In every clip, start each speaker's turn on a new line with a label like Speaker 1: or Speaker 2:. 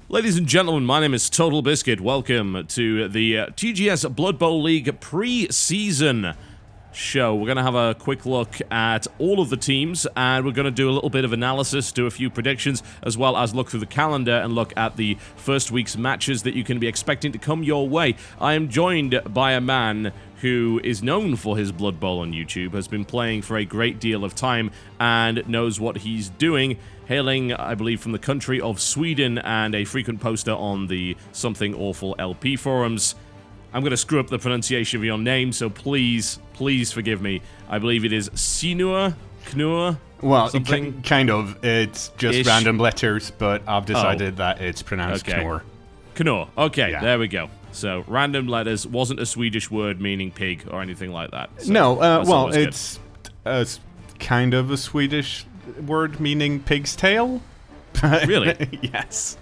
Speaker 1: Ladies and gentlemen, my name is TotalBiscuit. Welcome to the TGS Blood Bowl League pre-season show. We're going to have a quick look at all of the teams, and we're going to do a little bit of analysis, do a few predictions, as well as look through the calendar and look at the first week's matches that you can be expecting to come your way. I am joined by a man who is known for his Blood Bowl on YouTube, has been playing for a great deal of time, and knows what he's doing, hailing, I believe, from the country of Sweden, and a frequent poster on the Something Awful LP forums. I'm going to screw up the pronunciation of your name, so please forgive me. I believe it is cKnoor?
Speaker 2: Well,
Speaker 1: something?
Speaker 2: Kind of. It's just random letters, but I've decided that it's pronounced cKnoor.
Speaker 1: cKnoor. Okay,
Speaker 2: yeah.
Speaker 1: There we go. So, random letters wasn't a Swedish word meaning pig or anything like that. So
Speaker 2: no, well, it's kind of a Swedish word meaning pig's tail.
Speaker 1: Really?
Speaker 2: Yes.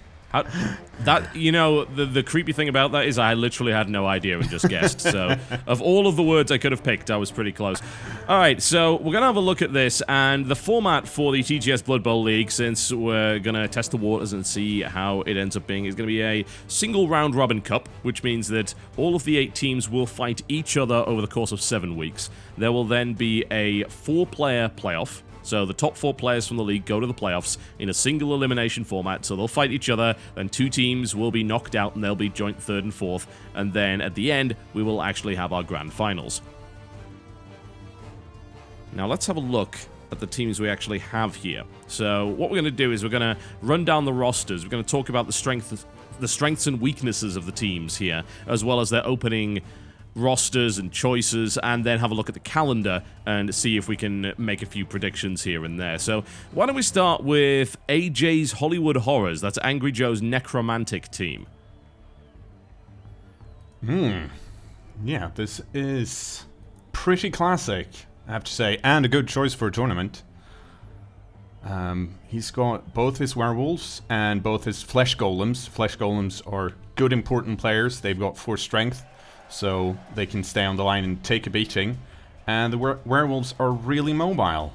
Speaker 1: The creepy thing about that is I literally had no idea and just guessed. So, of all of the words I could have picked, I was pretty close. Alright, so we're going to have a look at this, and the format for the TGS Blood Bowl League, since we're going to test the waters and see how it ends up being, is going to be a single round robin cup, which means that all of the 8 teams will fight each other over the course of 7 weeks. There will then be a 4-player playoff. So the top 4 players from the league go to the playoffs in a single elimination format, so they'll fight each other, and 2 teams will be knocked out and they'll be joint 3rd and 4th, and then at the end, we will actually have our grand finals. Now let's have a look at the teams we actually have here. So what we're going to do is we're going to run down the rosters, we're going to talk about the strengths and weaknesses of the teams here, as well as their opening rosters and choices, and then have a look at the calendar and see if we can make a few predictions here and there. So why don't we start with AJ's Hollywood Horrors? That's Angry Joe's necromantic team.
Speaker 2: Yeah, this is pretty classic, I have to say, and a good choice for a tournament. He's got both his werewolves and both his flesh golems. Flesh golems are good, important players. They've got 4 strength, so they can stay on the line and take a beating. And the werewolves are really mobile.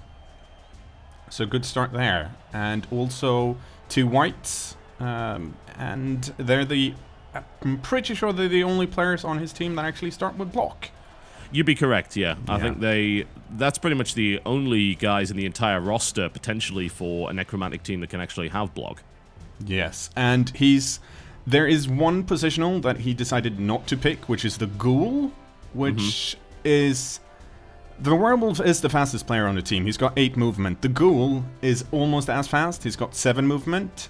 Speaker 2: So good start there. And also 2 whites. And I'm pretty sure they're the only players on his team that actually start with block.
Speaker 1: You'd be correct, yeah. I think that's pretty much the only guys in the entire roster, potentially, for a necromantic team that can actually have block.
Speaker 2: Yes, and there is one positional that he decided not to pick, which is the ghoul, which is... The werewolf is the fastest player on the team. He's got 8 movement. The ghoul is almost as fast. He's got 7 movement.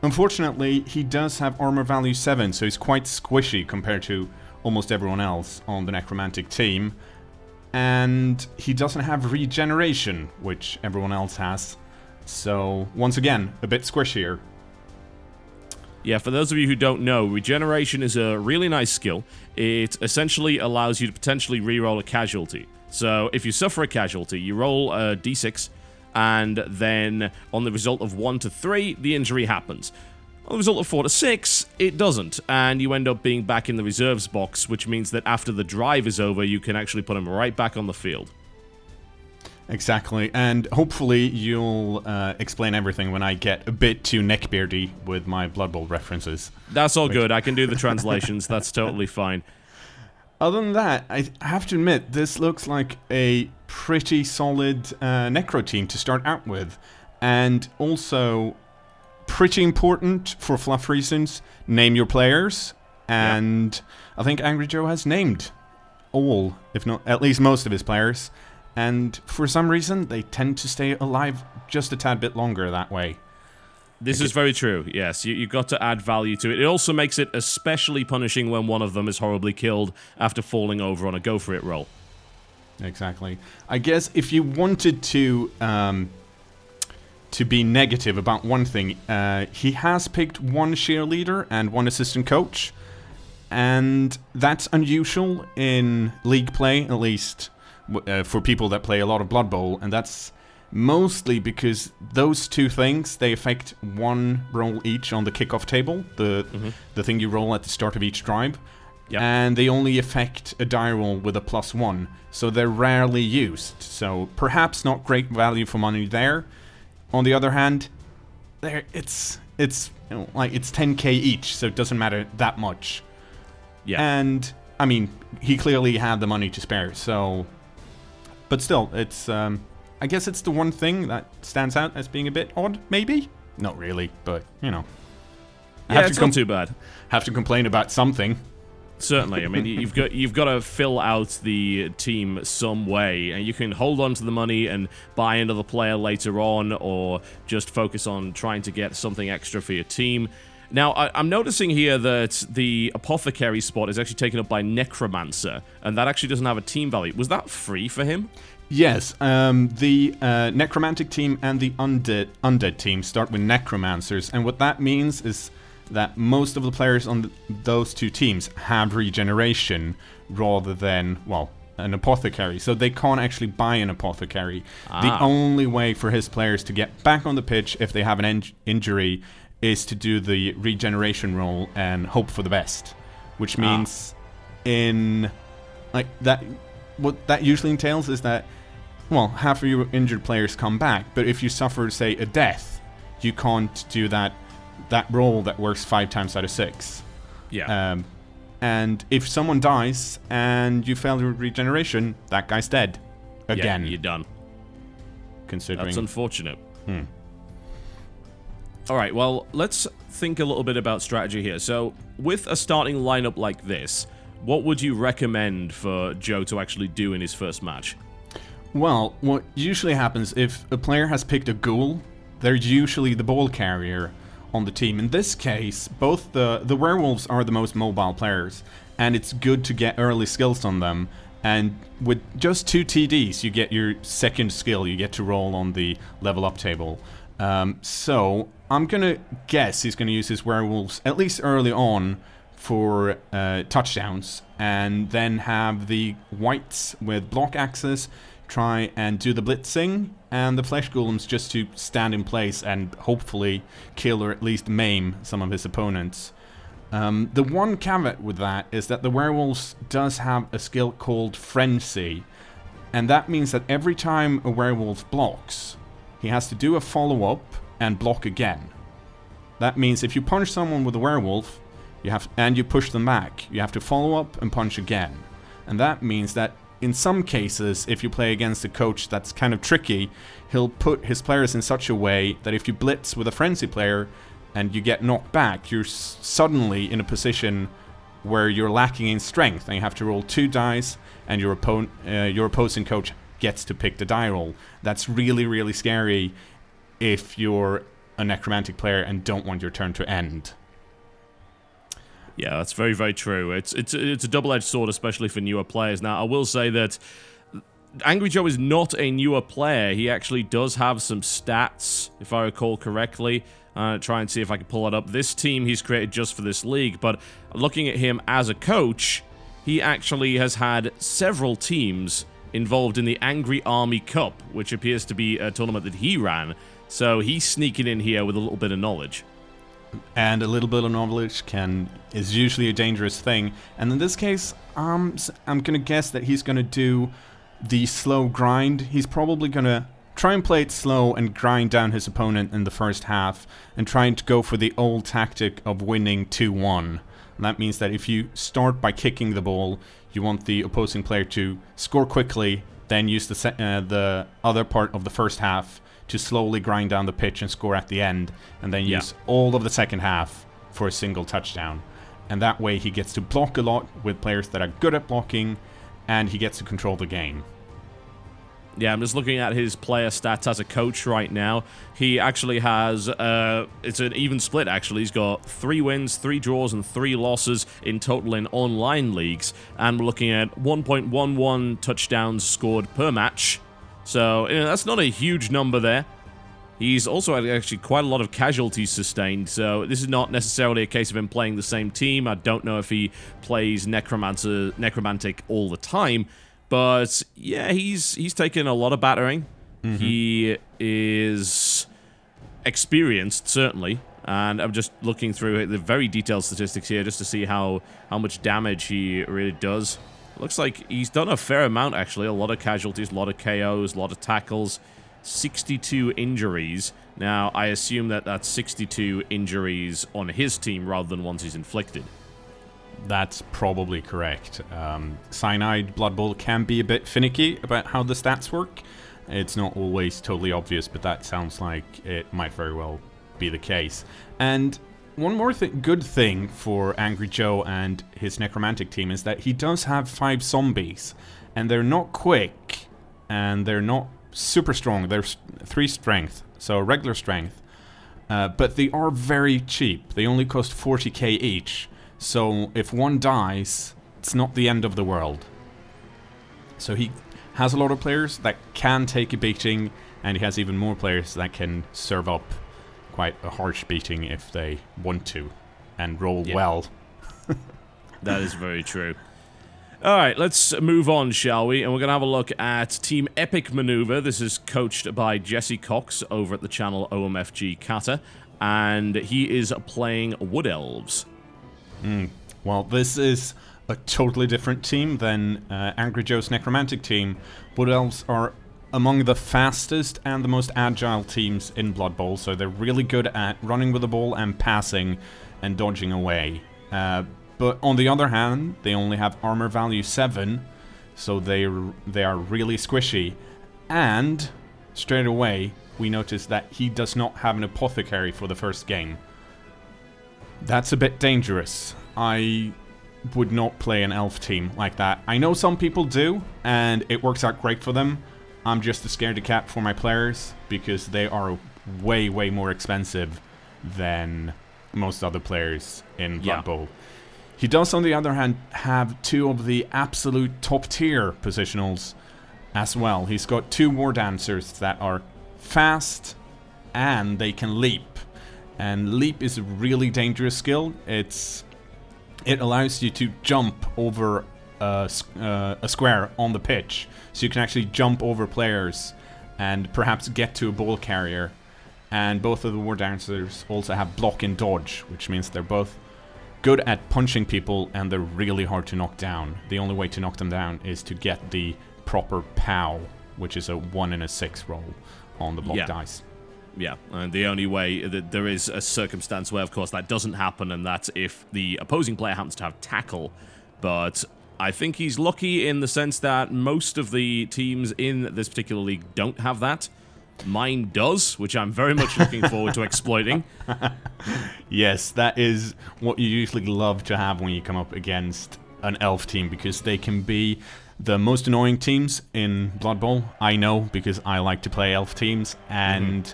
Speaker 2: Unfortunately, he does have armor value 7, so he's quite squishy compared to almost everyone else on the necromantic team. And he doesn't have regeneration, which everyone else has. So, once again, a bit squishier.
Speaker 1: Yeah, for those of you who don't know, regeneration is a really nice skill. It essentially allows you to potentially reroll a casualty. So if you suffer a casualty, you roll a d6, and then on the result of 1 to 3, the injury happens. On the result of 4 to 6, it doesn't, and you end up being back in the reserves box, which means that after the drive is over, you can actually put him right back on the field.
Speaker 2: Exactly, and hopefully you'll explain everything when I get a bit too neckbeardy with my Blood Bowl references.
Speaker 1: That's all good, I can do the translations, that's totally fine.
Speaker 2: Other than that, I have to admit, this looks like a pretty solid necro team to start out with. And also, pretty important for fluff reasons, name your players. And I think Angry Joe has named all, if not at least most of his players. And for some reason, they tend to stay alive just a tad bit longer that way.
Speaker 1: This is very true, yes. You've got to add value to it. It also makes it especially punishing when one of them is horribly killed after falling over on a go-for-it roll.
Speaker 2: Exactly. I guess if you wanted to be negative about one thing, he has picked 1 cheerleader and 1 assistant coach. And that's unusual in league play, at least for people that play a lot of Blood Bowl, and that's mostly because those 2 things, they affect 1 roll each on the kickoff table, the thing you roll at the start of each drive, and they only affect a die roll with a +1, so they're rarely used, so perhaps not great value for money there. On the other hand, it's it's like it's 10k each, so it doesn't matter that much.
Speaker 1: Yeah.
Speaker 2: And I mean, he clearly had the money to spare, so. But still, it's I guess it's the one thing that stands out as being a bit odd, maybe? Not really, but you know.
Speaker 1: Yeah, it's not too bad.
Speaker 2: Have to complain about something.
Speaker 1: Certainly. I mean, you've got to fill out the team some way, and you can hold on to the money and buy another player later on, or just focus on trying to get something extra for your team. Now, I'm noticing here that the apothecary spot is actually taken up by necromancer, and that actually doesn't have a team value. Was that free for him?
Speaker 2: Yes, the necromantic team and the undead team start with necromancers, and what that means is that most of the players on those two teams have regeneration rather than, well, an apothecary. So they can't actually buy an apothecary. The only way for his players to get back on the pitch if they have an injury is to do the regeneration roll and hope for the best. Which means in like that, what that usually entails is that, well, half of your injured players come back, but if you suffer, say, a death, you can't do that roll that works 5 times out of 6.
Speaker 1: Yeah.
Speaker 2: And if someone dies and you fail your regeneration, that guy's dead. Again.
Speaker 1: Yeah, you're done.
Speaker 2: Considering.
Speaker 1: That's unfortunate. Alright, well, let's think a little bit about strategy here. So, with a starting lineup like this, what would you recommend for Joe to actually do in his first match?
Speaker 2: Well, what usually happens if a player has picked a ghoul, they're usually the ball carrier on the team. In this case, both the werewolves are the most mobile players, and it's good to get early skills on them. And with just 2 TDs, you get your second skill. You get to roll on the level up table. So I'm gonna guess he's gonna use his werewolves at least early on for touchdowns, and then have the whites with block axes try and do the blitzing, and the flesh golems just to stand in place and hopefully kill or at least maim some of his opponents. The one caveat with that is that the werewolves does have a skill called Frenzy, and that means that every time a werewolf blocks, he has to do a follow-up and block again. That means if you punch someone with a werewolf, and you push them back, you have to follow up and punch again. And that means that in some cases, if you play against a coach that's kind of tricky, he'll put his players in such a way that if you blitz with a frenzy player and you get knocked back, you're suddenly in a position where you're lacking in strength, and you have to roll 2 dice, and your opposing coach gets to pick the die roll. That's really, really scary if you're a necromantic player and don't want your turn to end.
Speaker 1: Yeah, that's very, very true. It's a double-edged sword, especially for newer players. Now, I will say that Angry Joe is not a newer player. He actually does have some stats, if I recall correctly. Try and see if I can pull it up. This team he's created just for this league, but looking at him as a coach, he actually has had several teams involved in the Angry Army Cup, which appears to be a tournament that he ran. So he's sneaking in here with a little bit of knowledge.
Speaker 2: And a little bit of knowledge is usually a dangerous thing. And in this case, I'm gonna guess that he's gonna do the slow grind. He's probably gonna try and play it slow and grind down his opponent in the first half, and trying to go for the old tactic of winning 2-1. And that means that if you start by kicking the ball, you want the opposing player to score quickly, then use the other part of the first half to slowly grind down the pitch and score at the end, and then use all of the second half for a single touchdown. And that way he gets to block a lot with players that are good at blocking, and he gets to control the game.
Speaker 1: Yeah, I'm just looking at his player stats as a coach right now. He actually has, it's an even split actually. He's got 3 wins, 3 draws, and 3 losses in total in online leagues. And we're looking at 1.11 touchdowns scored per match. So, that's not a huge number there. He's also had actually quite a lot of casualties sustained, so this is not necessarily a case of him playing the same team. I don't know if he plays Necromantic all the time, but yeah, he's taken a lot of battering. Mm-hmm. He is experienced, certainly, and I'm just looking through the very detailed statistics here just to see how much damage he really does. Looks like he's done a fair amount, actually. A lot of casualties, a lot of KOs, a lot of tackles. 62 injuries. Now, I assume that that's 62 injuries on his team rather than ones he's inflicted.
Speaker 2: That's probably correct. Cyanide Blood Bowl can be a bit finicky about how the stats work. It's not always totally obvious, but that sounds like it might very well be the case. And one more good thing for Angry Joe and his necromantic team is that he does have 5 zombies, and they're not quick, and they're not super strong. They're 3 strength, so regular strength, but they are very cheap. They only cost 40k each. So if one dies, it's not the end of the world. So he has a lot of players that can take a beating, and he has even more players that can serve up quite a harsh beating if they want to, and roll well.
Speaker 1: That is very true. Alright, let's move on, shall we? And we're going to have a look at Team Epic Maneuver. This is coached by Jesse Cox over at the channel OMFG Kata, and he is playing Wood Elves.
Speaker 2: Well, this is a totally different team than Angry Joe's necromantic team. Wood Elves are among the fastest and the most agile teams in Blood Bowl, so they're really good at running with the ball and passing and dodging away. But on the other hand, they only have armor value 7, so they are really squishy. And straight away, we notice that he does not have an apothecary for the first game. That's a bit dangerous. I would not play an elf team like that. I know some people do, and it works out great for them. I'm just a scaredy cat for my players, because they are way, way more expensive than most other players in Blood Bowl. He does, on the other hand, have 2 of the absolute top-tier positionals as well. He's got 2 War Dancers that are fast, and they can leap. And leap is a really dangerous skill. It allows you to jump over a square on the pitch, so you can actually jump over players and perhaps get to a ball carrier. And both of the War Dancers also have block and dodge, which means they're both good at punching people, and they're really hard to knock down. The only way to knock them down is to get the proper POW, which is a 1 and a 6 roll on the block dice.
Speaker 1: Yeah, and the only way that there is a circumstance where, of course, that doesn't happen, and that's if the opposing player happens to have tackle. But I think he's lucky in the sense that most of the teams in this particular league don't have that. Mine does, which I'm very much looking forward to exploiting.
Speaker 2: Yes, that is what you usually love to have when you come up against an elf team, because they can be the most annoying teams in Blood Bowl. I know, because I like to play elf teams, and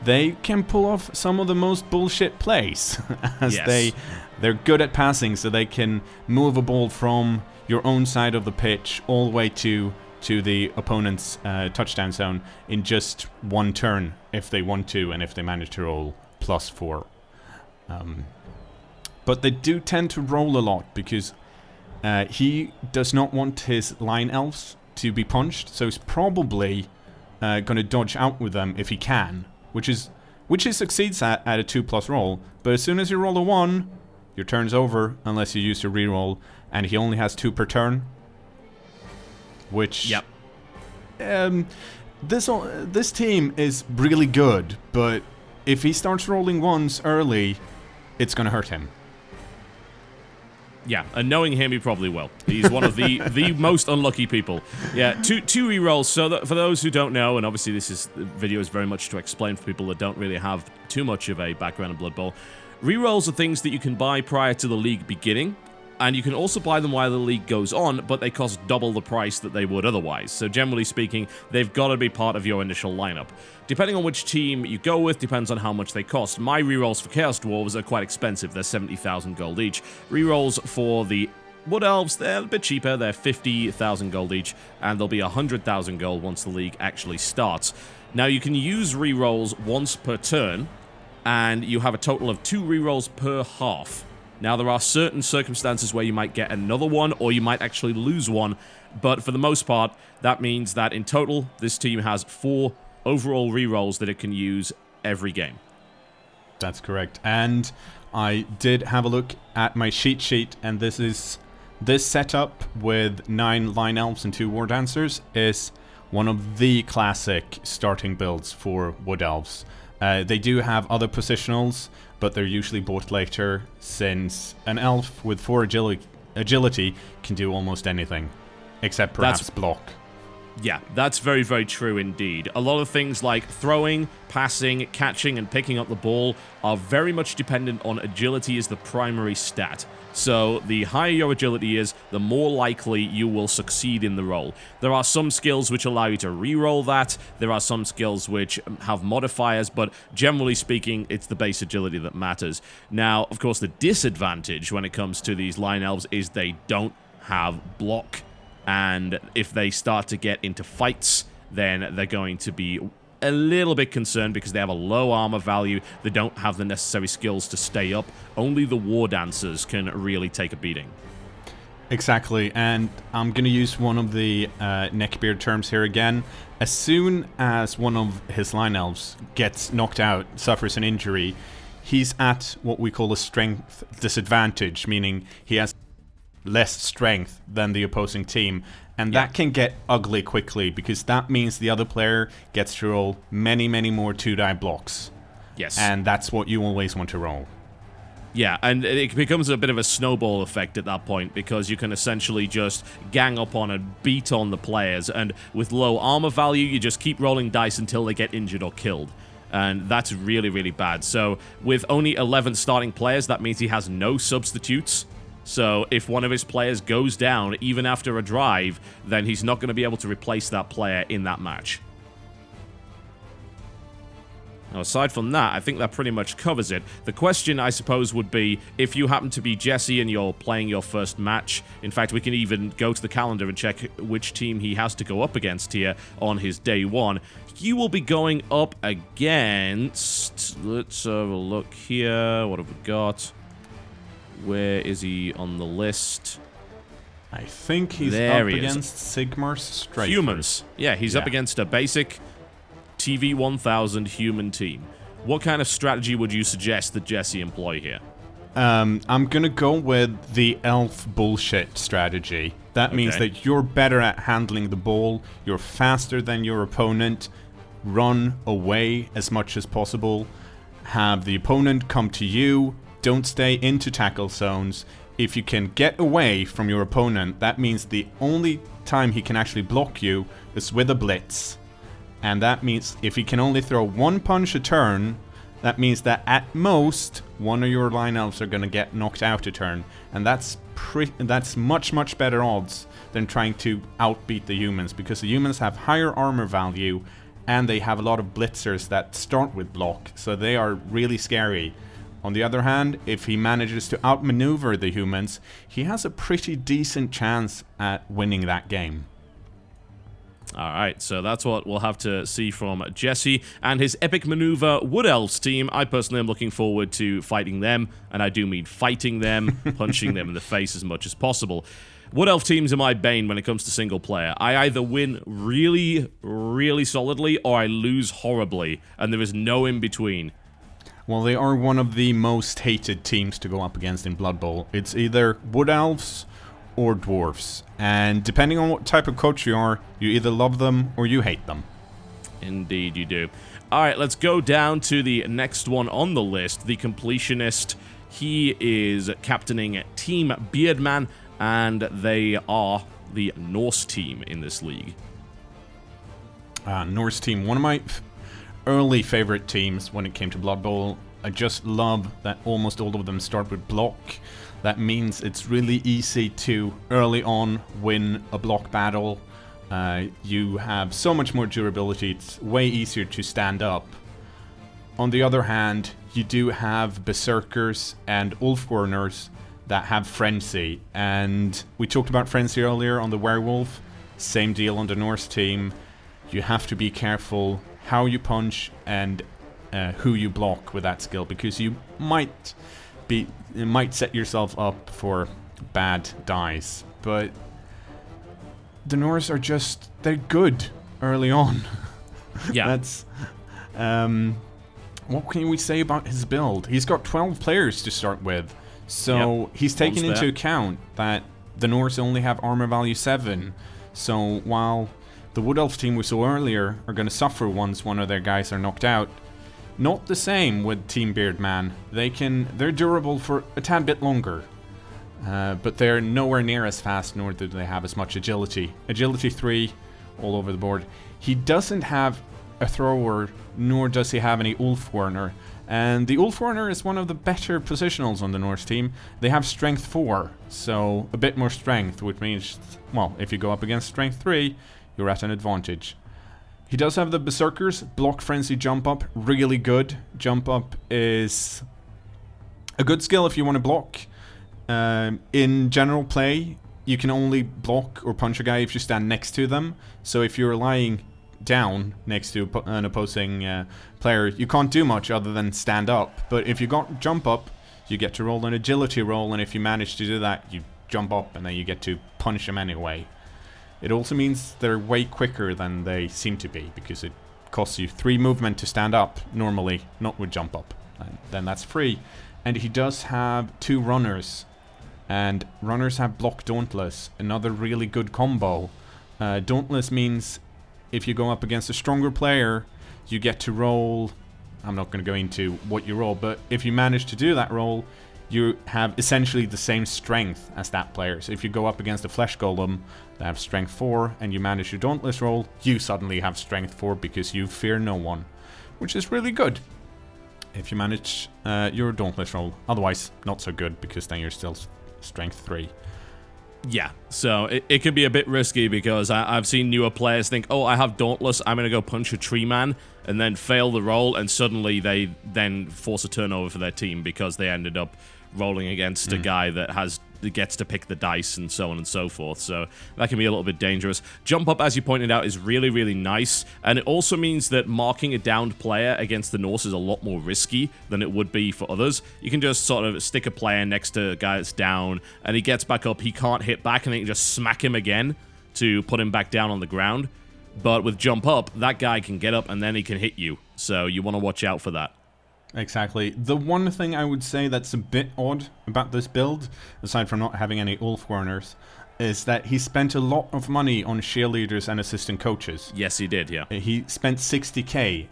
Speaker 2: they can pull off some of the most bullshit plays. As they're good at passing, so they can move a ball from your own side of the pitch all the way to the opponent's touchdown zone in just 1 turn if they want to, and if they manage to roll +4. But they do tend to roll a lot, because he does not want his line elves to be punched, so he's probably going to dodge out with them if he can, which he succeeds at a 2+ roll. But as soon as you roll a 1, your turn's over unless you use your reroll, and he only has 2 per turn. Which, this team is really good, but if he starts rolling 1s early, it's going to hurt him.
Speaker 1: Yeah, and knowing him, he probably will. He's one of the most unlucky people. Yeah, two rerolls. So that for those who don't know, and obviously this video is very much to explain for people that don't really have too much of a background in Blood Bowl. Rerolls are things that you can buy prior to the league beginning, and you can also buy them while the league goes on, but they cost double the price that they would otherwise. So generally speaking, they've got to be part of your initial lineup. Depending on which team you go with, depends on how much they cost. My rerolls for Chaos Dwarves are quite expensive. They're 70,000 gold each. Rerolls for the Wood Elves, they're a bit cheaper. They're 50,000 gold each, and they'll be 100,000 gold once the league actually starts. Now, you can use rerolls once per turn, and you have a total of 2 rerolls per half. Now, there are certain circumstances where you might get another one, or you might actually lose one, but for the most part, that means that in total, this team has 4 overall rerolls that it can use every game.
Speaker 2: That's correct. And I did have a look at my cheat sheet, and this setup with 9 Line Elves and 2 War Dancers is one of the classic starting builds for Wood Elves. They do have other positionals, but they're usually bought later, since an elf with 4 agility can do almost anything, except perhaps block.
Speaker 1: Yeah, that's very, very true indeed. A lot of things like throwing, passing, catching, and picking up the ball are very much dependent on agility as the primary stat. So the higher your agility is, the more likely you will succeed in the role. There are some skills which allow you to re-roll that. There are some skills which have modifiers, but generally speaking, it's the base agility that matters. Now, of course, the disadvantage when it comes to these line elves is they don't have block. And if they start to get into fights, then they're going to be a little bit concerned because they have a low armor value. They don't have the necessary skills to stay up. Only the war dancers can really take a beating.
Speaker 2: Exactly, and I'm going to use one of the neckbeard terms here again. As soon as one of his line elves gets knocked out, suffers an injury, he's at what we call a strength disadvantage, meaning he has less strength than the opposing team, and that can get ugly quickly because that means the other player gets to roll many more 2-die blocks.
Speaker 1: Yes.
Speaker 2: And that's what you always want to roll.
Speaker 1: Yeah, and it becomes a bit of a snowball effect at that point because you can essentially just gang up on and beat on the players, and with low armor value, you just keep rolling dice until they get injured or killed. And that's really, really bad. So with only 11 starting players, that means he has no substitutes. So if one of his players goes down, even after a drive, then he's not going to be able to replace that player in that match. Now, aside from that, I think that pretty much covers it. The question, I suppose, would be, if you happen to be Jesse and you're playing your first match, in fact, we can even go to the calendar and check which team he has to go up against here on his day one. You will be going up against... Let's have a look here. What have we got? Where is he on the list?
Speaker 2: I think he's up against Sigmar's Strafe.
Speaker 1: Humans. Yeah, he's up against a basic TV 1000 human team. What kind of strategy would you suggest that Jesse employ here?
Speaker 2: I'm going to go with the elf bullshit strategy. That means that you're better at handling the ball, you're faster than your opponent, run away as much as possible, have the opponent come to you, don't stay into tackle zones. If you can get away from your opponent, that means the only time he can actually block you is with a blitz. And that means if he can only throw 1 punch a turn, that means that at most, one of your line elves are going to get knocked out a turn. And that's much better odds than trying to outbeat the humans, because the humans have higher armor value and they have a lot of blitzers that start with block, so they are really scary. On the other hand, if he manages to outmaneuver the humans, he has a pretty decent chance at winning that game.
Speaker 1: Alright, so that's what we'll have to see from Jesse and his epic maneuver Wood Elves team. I personally am looking forward to fighting them, and I do mean fighting them, punching them in the face as much as possible. Wood Elf teams are my bane when it comes to single player. I either win really, really solidly, or I lose horribly, and there is no in between.
Speaker 2: Well, they are one of the most hated teams to go up against in Blood Bowl. It's either Wood Elves or Dwarves. And depending on what type of coach you are, you either love them or you hate them.
Speaker 1: Indeed you do. Alright, let's go down to the next one on the list, the Completionist. He is captaining Team Beardman, and they are the Norse team in this league.
Speaker 2: Norse team, one of my early favorite teams when it came to Blood Bowl. I just love that almost all of them start with block. That means it's really easy to early on win a block battle. You have so much more durability, it's way easier to stand up. On the other hand, you do have Berserkers and Ulfwarners that have Frenzy, and we talked about Frenzy earlier on the Werewolf. Same deal on the Norse team. You have to be careful how you punch and who you block with that skill, because you might set yourself up for bad dice. But the Norse are they're good early on.
Speaker 1: Yeah.
Speaker 2: That's what can we say about his build? He's got 12 players to start with, so he's taken into account that the Norse only have armor value 7. So while the The Wood Elf team we saw earlier are going to suffer once one of their guys are knocked out. Not the same with Team Beardman. They're durable for a tad bit longer, but they're nowhere near as fast, nor do they have as much agility. Agility 3 all over the board. He doesn't have a thrower, nor does he have any Ulfwarner. And the Ulfwarner is one of the better positionals on the Norse team. They have strength 4, so a bit more strength, which means, well, if you go up against strength 3, you're at an advantage. He does have the Berserkers, Block, Frenzy, Jump Up, really good. Jump Up is a good skill if you want to block. In general play, you can only block or punch a guy if you stand next to them. So if you're lying down next to an opposing player, you can't do much other than stand up. But if you got Jump Up, you get to roll an agility roll, and if you manage to do that, you jump up and then you get to punch them anyway. It also means they're way quicker than they seem to be, because it costs you 3 movement to stand up normally, not with Jump Up. And then that's free. And he does have 2 runners, and runners have Block Dauntless, another really good combo. Dauntless means if you go up against a stronger player, you get to roll. I'm not going to go into what you roll, but if you manage to do that roll, you have essentially the same strength as that player. So if you go up against a Flesh Golem that have strength 4 and you manage your Dauntless roll, you suddenly have strength 4 because you fear no one, which is really good if you manage your Dauntless roll. Otherwise, not so good, because then you're still strength 3.
Speaker 1: Yeah, so it can be a bit risky, because I've seen newer players think, oh, I have Dauntless, I'm going to go punch a tree man, and then fail the roll, and suddenly they then force a turnover for their team because they ended up rolling against a guy that gets to pick the dice and so on and so forth. So that can be a little bit dangerous. Jump Up, as you pointed out, is really, really nice, and it also means that marking a downed player against the Norse is a lot more risky than it would be for others. You can just sort of stick a player next to a guy that's down, and he gets back up, he can't hit back, and then you can just smack him again to put him back down on the ground. But with Jump Up, that guy can get up and then he can hit you, so you want to watch out for that.
Speaker 2: Exactly. The one thing I would say that's a bit odd about this build, aside from not having any Ulfwarners, is that he spent a lot of money on cheerleaders and assistant coaches.
Speaker 1: Yes, he did, yeah.
Speaker 2: He spent 60k.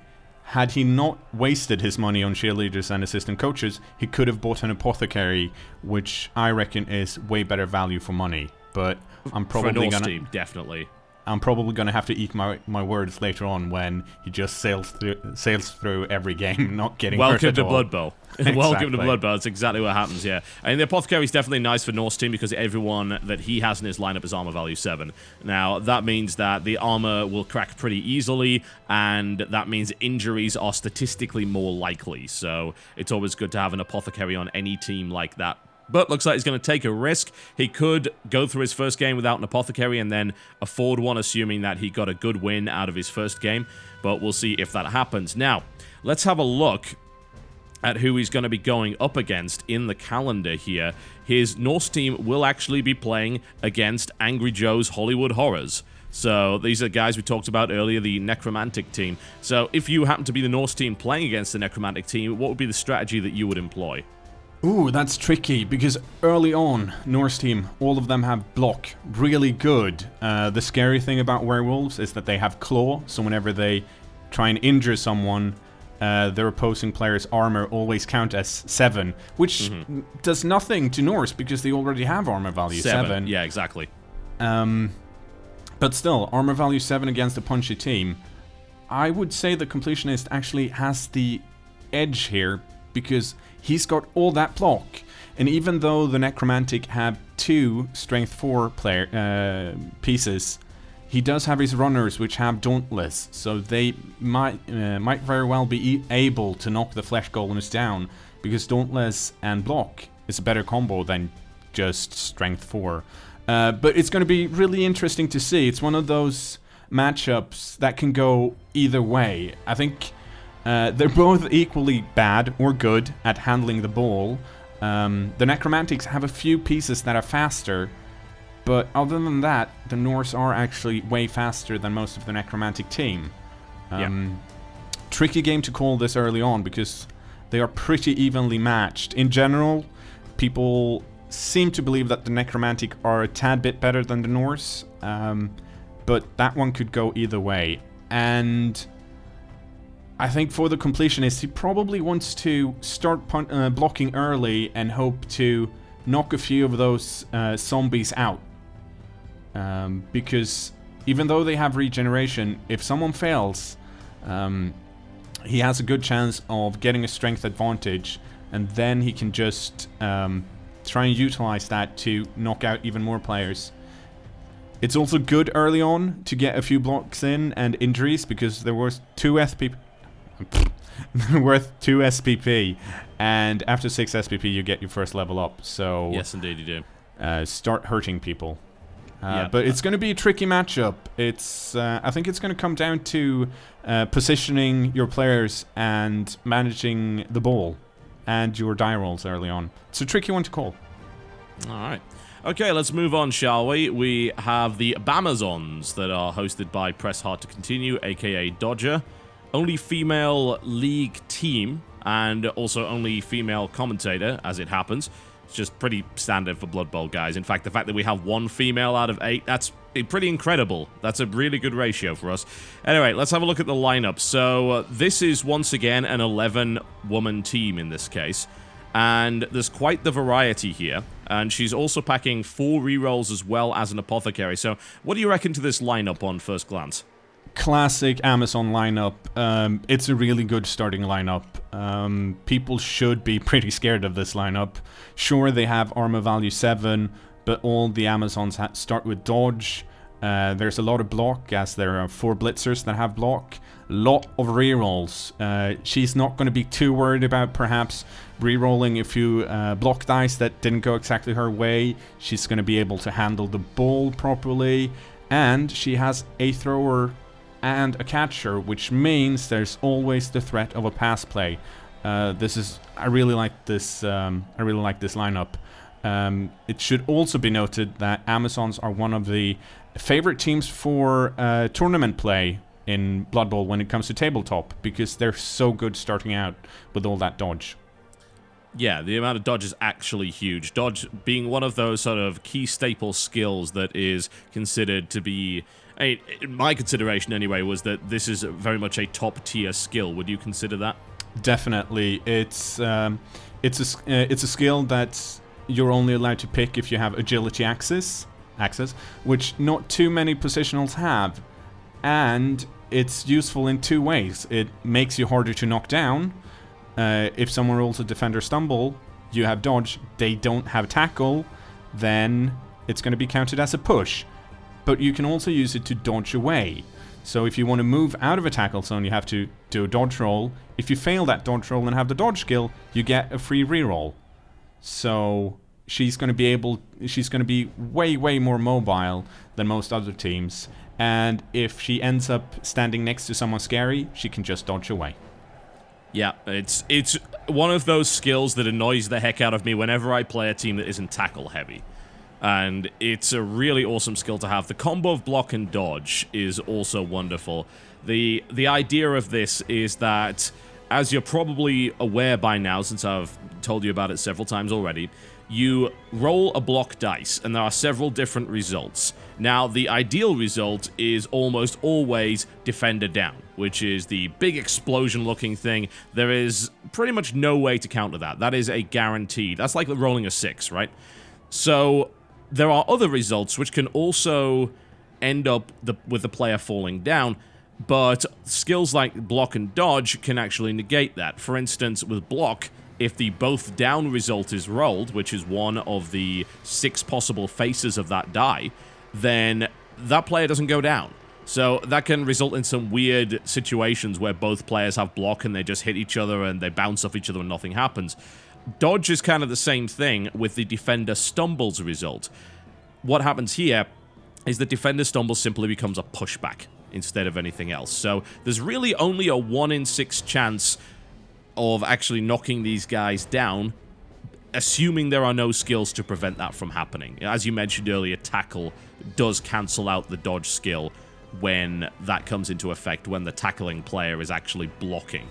Speaker 2: Had he not wasted his money on cheerleaders and assistant coaches, he could have bought an apothecary, which I reckon is way better value for money. But I'm probably
Speaker 1: for a Norse team, definitely.
Speaker 2: I'm probably going to have to eat my words later on when he just sails through every game, not getting hurt at all.
Speaker 1: Blood Bowl.
Speaker 2: Exactly.
Speaker 1: Welcome to Blood Bowl. That's exactly what happens, yeah. And the Apothecary is definitely nice for Norse team, because everyone that he has in his lineup is armor value 7. Now, that means that the armor will crack pretty easily, and that means injuries are statistically more likely. So it's always good to have an Apothecary on any team like that. But looks like he's going to take a risk. He could go through his first game without an Apothecary and then afford one, assuming that he got a good win out of his first game. But we'll see if that happens. Now, let's have a look at who he's going to be going up against in the calendar here. His Norse team will actually be playing against Angry Joe's Hollywood Horrors. So these are guys we talked about earlier, the Necromantic team. So if you happen to be the Norse team playing against the Necromantic team, what would be the strategy that you would employ?
Speaker 2: Ooh, that's tricky, because early on, Norse team, all of them have block, really good. The scary thing about werewolves is that they have claw, so whenever they try and injure someone, their opposing player's armor always count as 7, which does nothing to Norse, because they already have armor value 7.
Speaker 1: Yeah, exactly.
Speaker 2: But still, armor value 7 against a punchy team, I would say the completionist actually has the edge here, because he's got all that block. And even though the Necromantic have 2 strength 4 pieces, he does have his runners, which have Dauntless, so they might very well be able to knock the Flesh Golems down, because Dauntless and block is a better combo than just strength 4. But it's going to be really interesting to see. It's one of those matchups that can go either way. I think they're both equally bad or good at handling the ball. The Necromantics have a few pieces that are faster, but other than that, the Norse are actually way faster than most of the Necromantic team. Tricky game to call this early on, because they are pretty evenly matched. In general, people seem to believe that the Necromantic are a tad bit better than the Norse. but that one could go either way. And I think for the completionist, he probably wants to start blocking early and hope to knock a few of those zombies out. Because even though they have regeneration, if someone fails, he has a good chance of getting a strength advantage, and then he can just try and utilize that to knock out even more players. It's also good early on to get a few blocks in and injuries, because they're worth 2 SPP. Worth 2 SPP, and after 6 SPP you get your first level up. So
Speaker 1: yes, indeed you
Speaker 2: do. Start hurting people. But it's going to be a tricky matchup. I think it's going to come down to positioning your players and managing the ball and your die rolls early on. It's a tricky one to call.
Speaker 1: Alright. Okay, let's move on, shall we? We have the Bamazons that are hosted by Press Hard to Continue, aka Dodger. Only female league team, and also only female commentator, as it happens. It's just pretty standard for Blood Bowl, guys. In fact, the fact that we have 1 female out of 8, that's pretty incredible. That's a really good ratio for us. Anyway, let's have a look at the lineup. So, this is once again an 11-woman team in this case. And there's quite the variety here. And she's also packing 4 rerolls as well as an apothecary. So, what do you reckon to this lineup on first glance?
Speaker 2: Classic Amazon lineup. It's a really good starting lineup. People should be pretty scared of this lineup. Sure, they have armor value 7, but all the Amazons start with dodge. There's a lot of block, as there are 4 blitzers that have block. Lot of rerolls. She's not going to be too worried about perhaps rerolling a few block dice that didn't go exactly her way. She's going to be able to handle the ball properly, and she has a thrower and a catcher, which means there's always the threat of a pass play. I really like this lineup. It should also be noted that Amazons are one of the favorite teams for tournament play in Blood Bowl when it comes to tabletop, because they're so good starting out with all that dodge.
Speaker 1: Yeah, the amount of dodge is actually huge. Dodge being one of those sort of key staple skills that is considered to be... my consideration anyway was that this is very much a top tier skill. Would you consider that? Definitely.
Speaker 2: It's a skill that you're only allowed to pick if you have agility access, which not too many positionals have, and it's useful in 2 ways. It makes you harder to knock down. If someone rolls a defender stumble, you have dodge, they don't have tackle, then it's going to be counted as a push. But you can also use it to dodge away. So if you want to move out of a tackle zone, you have to do a dodge roll. If you fail that dodge roll and have the dodge skill, you get a free reroll. So she's going to be way more mobile than most other teams. And if she ends up standing next to someone scary, she can just dodge away.
Speaker 1: Yeah, it's one of those skills that annoys the heck out of me whenever I play a team that isn't tackle heavy. And it's a really awesome skill to have. The combo of block and dodge is also wonderful. The idea of this is that, as you're probably aware by now, since I've told you about it several times already, you roll a block dice, and there are several different results. Now, the ideal result is almost always defender down, which is the big explosion-looking thing. There is pretty much no way to counter that. That is a guarantee. That's like rolling a 6, right? So there are other results which can also end up with the player falling down, but skills like block and dodge can actually negate that. For instance, with block, if the both down result is rolled, which is one of the 6 possible faces of that die, then that player doesn't go down. So that can result in some weird situations where both players have block and they just hit each other and they bounce off each other and nothing happens. Dodge is kind of the same thing with the defender stumbles result. What happens here is the defender stumble simply becomes a pushback instead of anything else. So there's really only a 1 in 6 chance of actually knocking these guys down, assuming there are no skills to prevent that from happening. As you mentioned earlier, tackle does cancel out the dodge skill when that comes into effect, when the tackling player is actually blocking.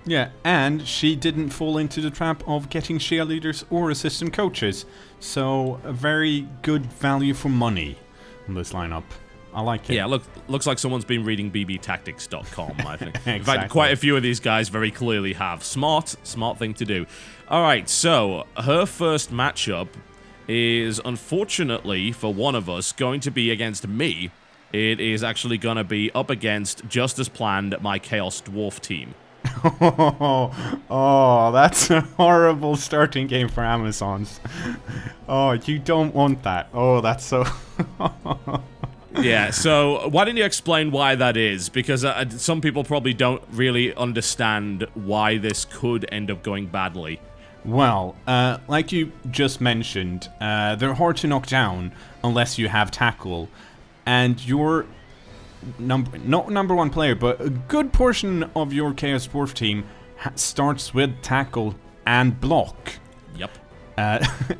Speaker 2: Yeah, and she didn't fall into the trap of getting cheerleaders or assistant coaches, so a very good value for money. in this lineup. I like it.
Speaker 1: Yeah, looks like someone's been reading bbtactics.com, I think.
Speaker 2: Exactly.
Speaker 1: In fact, quite a few of these guys very clearly have. Smart thing to do. All right, so her first matchup is, unfortunately for one of us, going to be against me. It is actually going to be up against, just as planned, my Chaos Dwarf team.
Speaker 2: Oh, that's a horrible starting game for Amazons. Oh, you don't want that. Oh, that's so...
Speaker 1: Yeah, so why don't you explain why that is? Because some people probably don't really understand why this could end up going badly.
Speaker 2: Well, like you just mentioned, they're hard to knock down unless you have tackle. And your not number one player, but a good portion of your Chaos Dwarf team starts with tackle and block.
Speaker 1: Yep.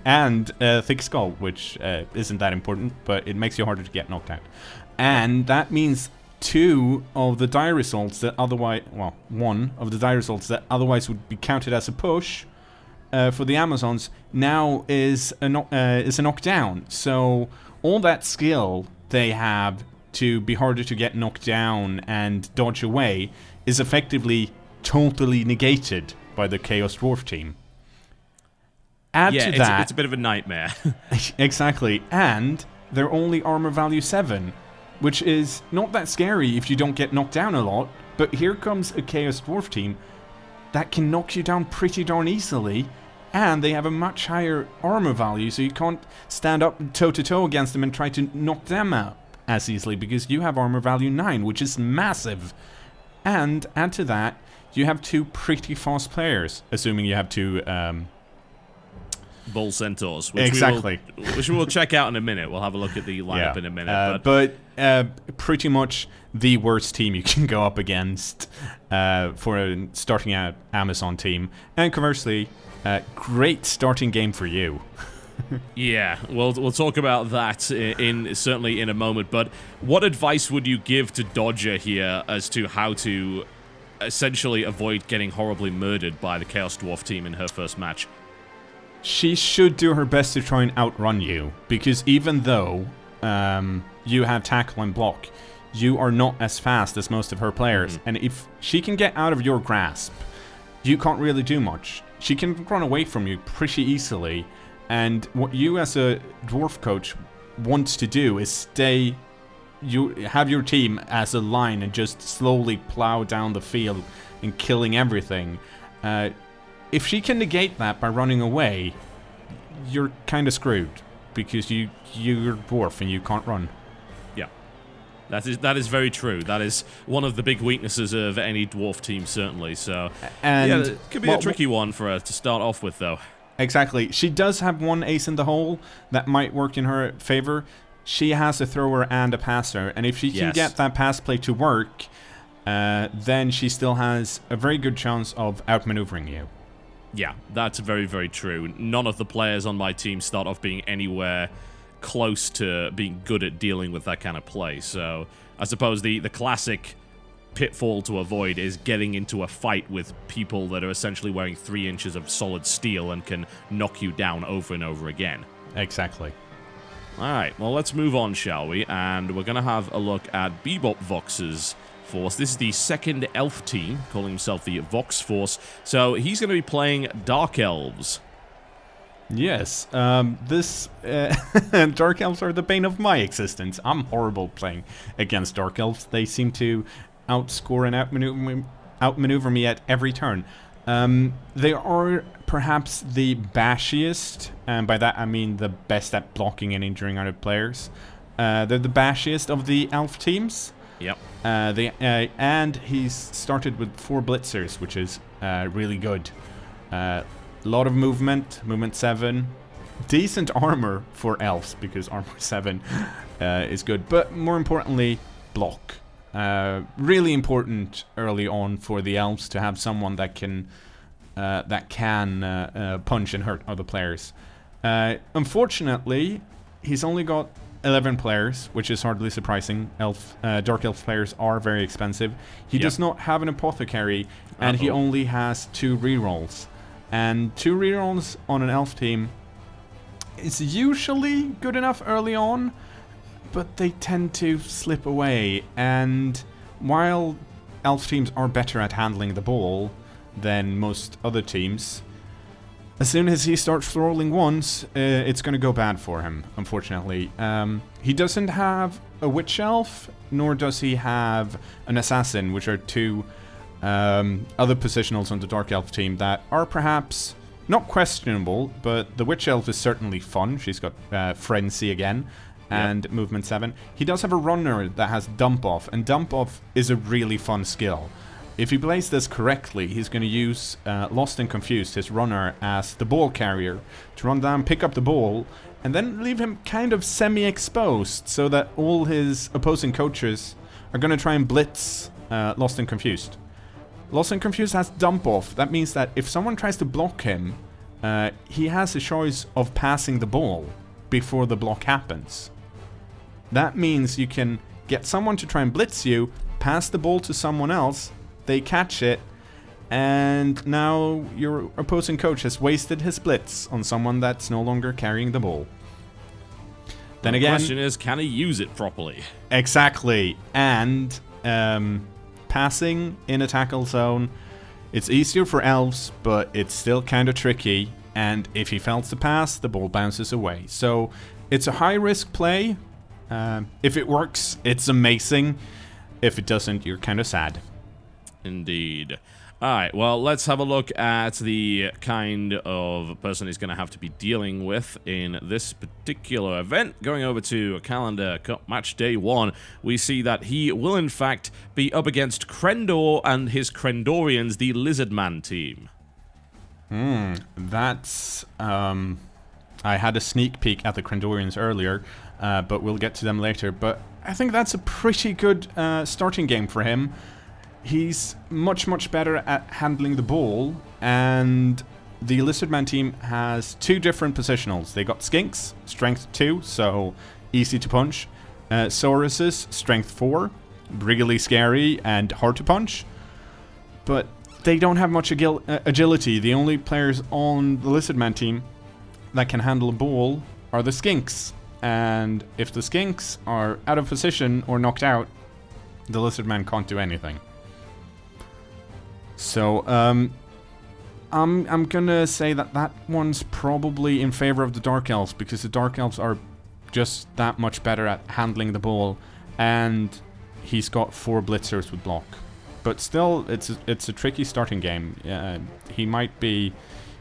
Speaker 2: And thick skull, which isn't that important, but it makes you harder to get knocked out. And that means one of the die results that otherwise would be counted as a push for the Amazons now is a knockdown. So all that skill they have to be harder to get knocked down and dodge away is effectively totally negated by the Chaos Dwarf team. Add to that,
Speaker 1: it's a bit of a nightmare.
Speaker 2: Exactly, and they're only armor value 7, which is not that scary if you don't get knocked down a lot, but here comes a Chaos Dwarf team that can knock you down pretty darn easily, and they have a much higher armor value, so you can't stand up toe-to-toe against them and try to knock them out as easily, because you have armor value 9, which is massive. And add to that, you have 2 pretty fast players, assuming you have 2...
Speaker 1: Bull Centaurs, which we will check out in a minute. We'll have a look at the lineup in a minute.
Speaker 2: But pretty much the worst team you can go up against for a starting out Amazon team. And conversely, great starting game for you.
Speaker 1: Yeah, we'll talk about that certainly in a moment. But what advice would you give to Dodger here as to how to essentially avoid getting horribly murdered by the Chaos Dwarf team in her first match?
Speaker 2: She should do her best to try and outrun you, because even though you have tackle and block, you are not as fast as most of her players. And if she can get out of your grasp, you can't really do much. She can run away from you pretty easily, and what you as a dwarf coach wants to do is you have your team as a line and just slowly plow down the field and killing everything. If she can negate that by running away, you're kind of screwed, because you're dwarf and you can't run.
Speaker 1: Yeah, that is very true. That is one of the big weaknesses of any dwarf team, certainly. So,
Speaker 2: and
Speaker 1: it could be a tricky one for her to start off with, though.
Speaker 2: Exactly. She does have one ace in the hole that might work in her favor. She has a thrower and a passer, and if she can get that pass play to work, then she still has a very good chance of outmaneuvering you.
Speaker 1: Yeah, that's very, very true. None of the players on my team start off being anywhere close to being good at dealing with that kind of play. So I suppose the classic pitfall to avoid is getting into a fight with people that are essentially wearing 3 inches of solid steel and can knock you down over and over again.
Speaker 2: Exactly.
Speaker 1: Alright, well, let's move on, shall we? And we're going to have a look at Bbop Vox's force. This is the second elf team, calling himself the Vox Force. So he's going to be playing Dark Elves.
Speaker 2: Yes, this Dark Elves are the bane of my existence. I'm horrible playing against Dark Elves. They seem to outscore and outmaneuver me at every turn. They are perhaps the bashiest, and by that I mean the best at blocking and injuring other players. They're the bashiest of the elf teams.
Speaker 1: Yep.
Speaker 2: And he's started with 4 blitzers, which is really good. A lot of movement 7. Decent armor for elves, because armor 7 is good. But more importantly, block. Really important early on for the elves to have someone that can punch and hurt other players. Unfortunately, he's only got 11 players, which is hardly surprising. Dark Elf players are very expensive. He does not have an apothecary, and he only has 2 rerolls. And 2 rerolls on an elf team is usually good enough early on, but they tend to slip away. And while elf teams are better at handling the ball than most other teams, as soon as he starts throwing once, it's going to go bad for him, unfortunately. He doesn't have a witch elf, nor does he have an assassin, which are two other positionals on the dark elf team that are perhaps not questionable, but the witch elf is certainly fun. She's got frenzy again and movement 7. He does have a runner that has dump off, and dump off is a really fun skill. If he plays this correctly, he's going to use Lost and Confused, his runner, as the ball carrier to run down, pick up the ball, and then leave him kind of semi-exposed so that all his opposing coaches are going to try and blitz Lost and Confused. Lost and Confused has dump off. That means that if someone tries to block him, he has a choice of passing the ball before the block happens. That means you can get someone to try and blitz you, pass the ball to someone else, they catch it, and now your opposing coach has wasted his blitz on someone that's no longer carrying the ball. Then again,
Speaker 1: the question is, can he use it properly?
Speaker 2: Exactly. And passing in a tackle zone, it's easier for elves, but it's still kind of tricky. And if he fails to pass, the ball bounces away. So it's a high-risk play. If it works, it's amazing. If it doesn't, you're kind of sad.
Speaker 1: Indeed. Alright, well, let's have a look at the kind of person he's going to have to be dealing with in this particular event. Going over to Calendar Cup Match Day 1, we see that he will, in fact, be up against Trendor and his Trendorians, the lizardmen team.
Speaker 2: That's... I had a sneak peek at the Trendorians earlier, but we'll get to them later. But I think that's a pretty good starting game for him. He's much better at handling the ball, and the Lizardman team has two different positionals. They got Skinks, strength 2, so easy to punch. Sauruses, strength 4, really scary and hard to punch. But they don't have much agility. The only players on the Lizardman team that can handle a ball are the Skinks. And if the Skinks are out of position or knocked out, the Lizardman can't do anything. So, I'm gonna say that one's probably in favor of the Dark Elves, because the Dark Elves are just that much better at handling the ball, and he's got 4 blitzers with block. But still, it's a tricky starting game. He might be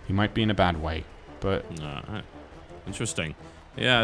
Speaker 2: in a bad way, but
Speaker 1: interesting. Yeah,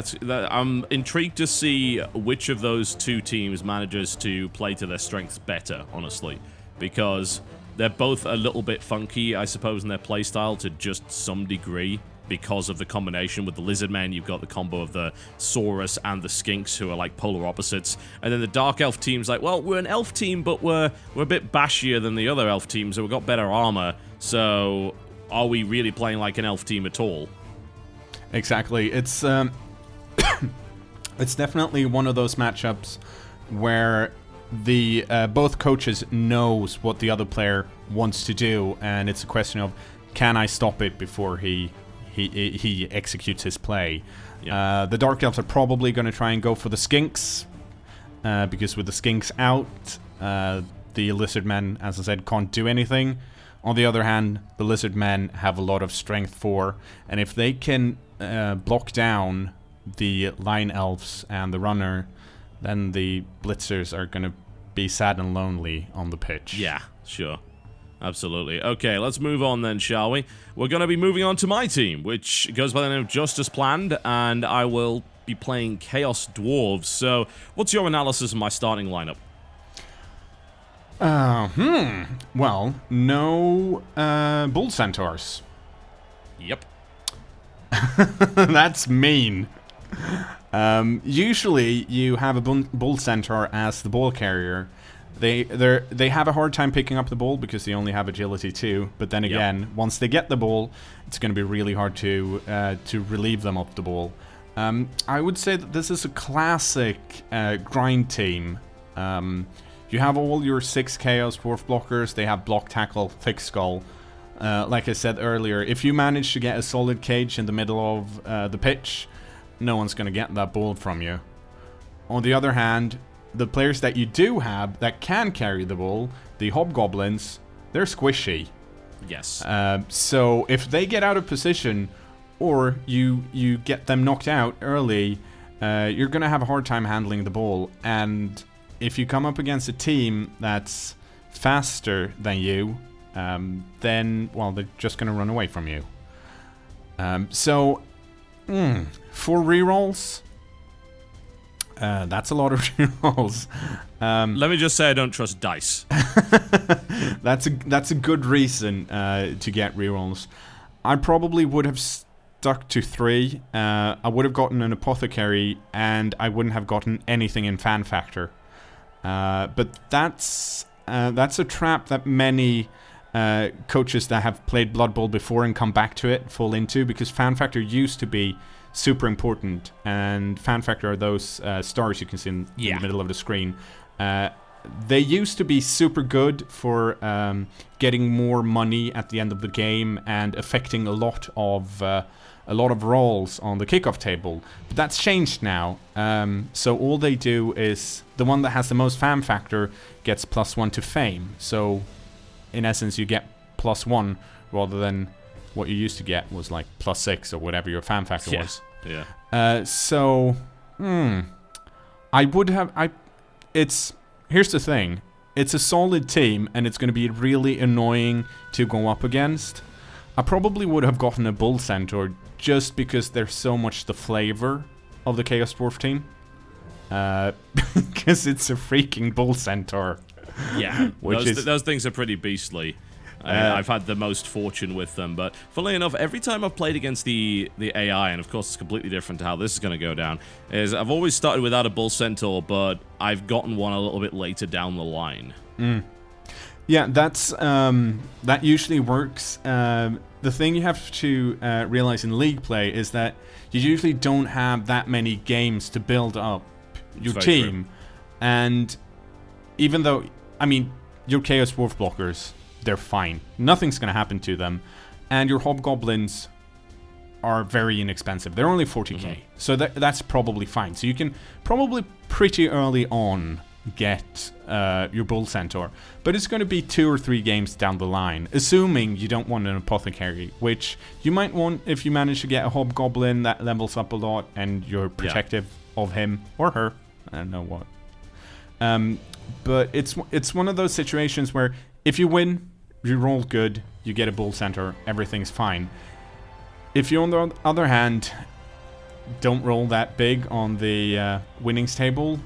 Speaker 1: I'm intrigued to see which of those two teams manages to play to their strengths better, honestly, because they're both a little bit funky, I suppose, in their playstyle to just some degree because of the combination with the Lizardmen. You've got the combo of the Saurus and the Skinks, who are like polar opposites. And then the Dark Elf team's like, well, we're an elf team, but we're a bit bashier than the other elf teams, so we've got better armor. So are we really playing like an elf team at all?
Speaker 2: Exactly. It's it's definitely one of those matchups where the both coaches knows what the other player wants to do, and it's a question of, can I stop it before he executes his play? Yeah. The Dark Elves are probably going to try and go for the Skinks, because with the Skinks out, the Lizardmen, as I said, can't do anything. On the other hand, the Lizardmen have a lot of strength 4, and if they can block down the Line Elves and the Runner, then the Blitzers are going to be sad and lonely on the pitch.
Speaker 1: Yeah, sure. Absolutely. Okay, let's move on then, shall we? We're going to be moving on to my team, which goes by the name of Just As Planned, and I will be playing Chaos Dwarves. So, what's your analysis of my starting lineup?
Speaker 2: Well, no Bull Centaurs.
Speaker 1: Yep.
Speaker 2: That's mean. Usually you have a bull centaur as the ball carrier. They have a hard time picking up the ball because they only have agility 2. But then again, once they get the ball, it's going to be really hard to relieve them of the ball. I would say that this is a classic grind team. You have all your 6 Chaos Dwarf blockers. They have block, tackle, thick skull. Like I said earlier, if you manage to get a solid cage in the middle of the pitch, no one's going to get that ball from you. On the other hand, the players that you do have that can carry the ball, the hobgoblins, they're squishy.
Speaker 1: Yes.
Speaker 2: So if they get out of position, or you get them knocked out early, you're going to have a hard time handling the ball. And if you come up against a team that's faster than you, then, well, they're just going to run away from you. So, 4 rerolls. That's a lot of rerolls.
Speaker 1: Let me just say I don't trust dice.
Speaker 2: That's a good reason to get rerolls. I probably would have stuck to 3. I would have gotten an apothecary, and I wouldn't have gotten anything in fan factor. But that's a trap that many coaches that have played Blood Bowl before and come back to it fall into, because fan factor used to be super important, and fan factor are those stars you can see in the middle of the screen. They used to be super good for getting more money at the end of the game and affecting a lot of rolls on the kickoff table. But that's changed now. So all they do is the one that has the most fan factor gets +1 to fame. So in essence, you get +1 rather than what you used to get was like +6 or whatever your fan factor was.
Speaker 1: Yeah.
Speaker 2: So, I would have. Here's the thing. It's a solid team, and it's going to be really annoying to go up against. I probably would have gotten a Bull Centaur just because there's so much the flavor of the Chaos Dwarf team. Because it's a freaking Bull Centaur.
Speaker 1: Yeah, those things are pretty beastly. I've had the most fortune with them, but funnily enough, every time I've played against the AI, and of course it's completely different to how this is going to go down, is I've always started without a Bull Centaur, but I've gotten one a little bit later down the line.
Speaker 2: Yeah, that usually works. The thing you have to realize in league play is that you usually don't have that many games to build up your team. And even though, I mean, your Chaos Dwarf blockers, they're fine. Nothing's going to happen to them. And your hobgoblins are very inexpensive. They're only 40k. So that's probably fine. So you can probably pretty early on get your Bull Centaur. But it's going to be 2 or 3 games down the line, assuming you don't want an apothecary, which you might want if you manage to get a hobgoblin that levels up a lot and you're protective of him or her. I don't know what. But it's one of those situations where if you win, you roll good, you get a Bull Centaur, everything's fine. If you, on the other hand, don't roll that big on the winnings table,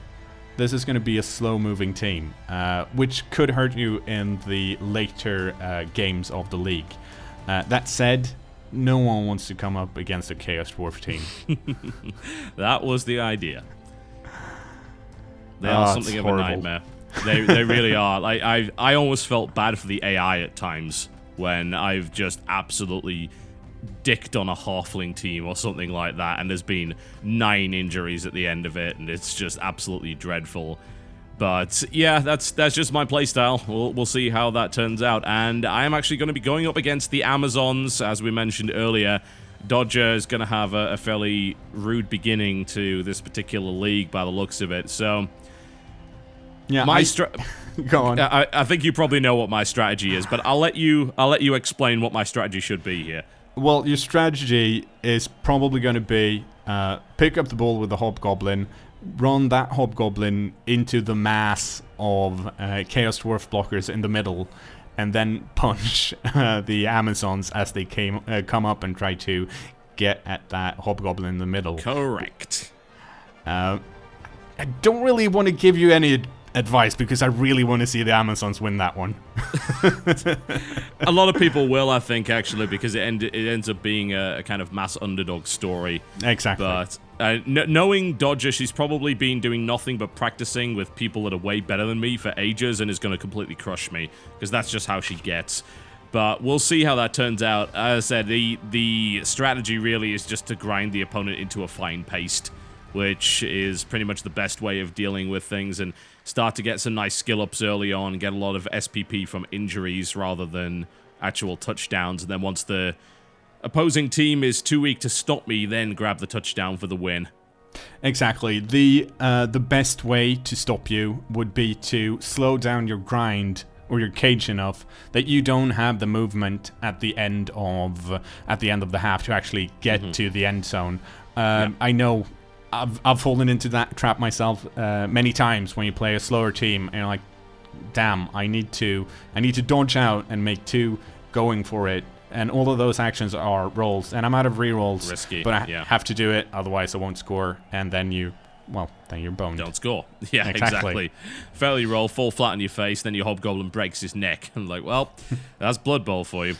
Speaker 2: this is going to be a slow-moving team, which could hurt you in the later games of the league. That said, no one wants to come up against a Chaos Dwarf team.
Speaker 1: That was the idea. They are something of a nightmare. They really are. Like I almost felt bad for the AI at times when I've just absolutely dicked on a halfling team or something like that, and there's been 9 injuries at the end of it, and it's just absolutely dreadful. But yeah, that's just my playstyle. We'll see how that turns out. And I am actually going to be going up against the Amazons, as we mentioned earlier. Dodger is going to have a fairly rude beginning to this particular league by the looks of it. So
Speaker 2: yeah, go on.
Speaker 1: I think you probably know what my strategy is, but I'll let you explain what my strategy should be here.
Speaker 2: Well, your strategy is probably going to be pick up the ball with the hobgoblin, run that hobgoblin into the mass of Chaos Dwarf blockers in the middle, and then punch the Amazons as they come up and try to get at that hobgoblin in the middle.
Speaker 1: Correct.
Speaker 2: I don't really want to give you any advice because I really want to see the Amazons win that one.
Speaker 1: A lot of people will, I think, actually, because it ends up being a kind of mass underdog story.
Speaker 2: Exactly.
Speaker 1: But knowing Dodger, she's probably been doing nothing but practicing with people that are way better than me for ages and is going to completely crush me, because that's just how she gets. But we'll see how that turns out. As I said, the strategy really is just to grind the opponent into a fine paste, which is pretty much the best way of dealing with things, and start to get some nice skill ups early on, get a lot of SPP from injuries rather than actual touchdowns, and then once the opposing team is too weak to stop me, then grab the touchdown for the win.
Speaker 2: Exactly. The best way to stop you would be to slow down your grind or your cage enough that you don't have the movement at the end of the half to actually get to the end zone. I know I've fallen into that trap myself many times when you play a slower team and you're like, damn, I need to dodge out and make two going for it. And all of those actions are rolls, and I'm out of rerolls.
Speaker 1: Risky,
Speaker 2: but I have to do it, otherwise I won't score, and then you're boned.
Speaker 1: Don't score. Yeah, exactly. Fairly roll, fall flat on your face, then your hobgoblin breaks his neck. And like, well, that's Blood Bowl for you.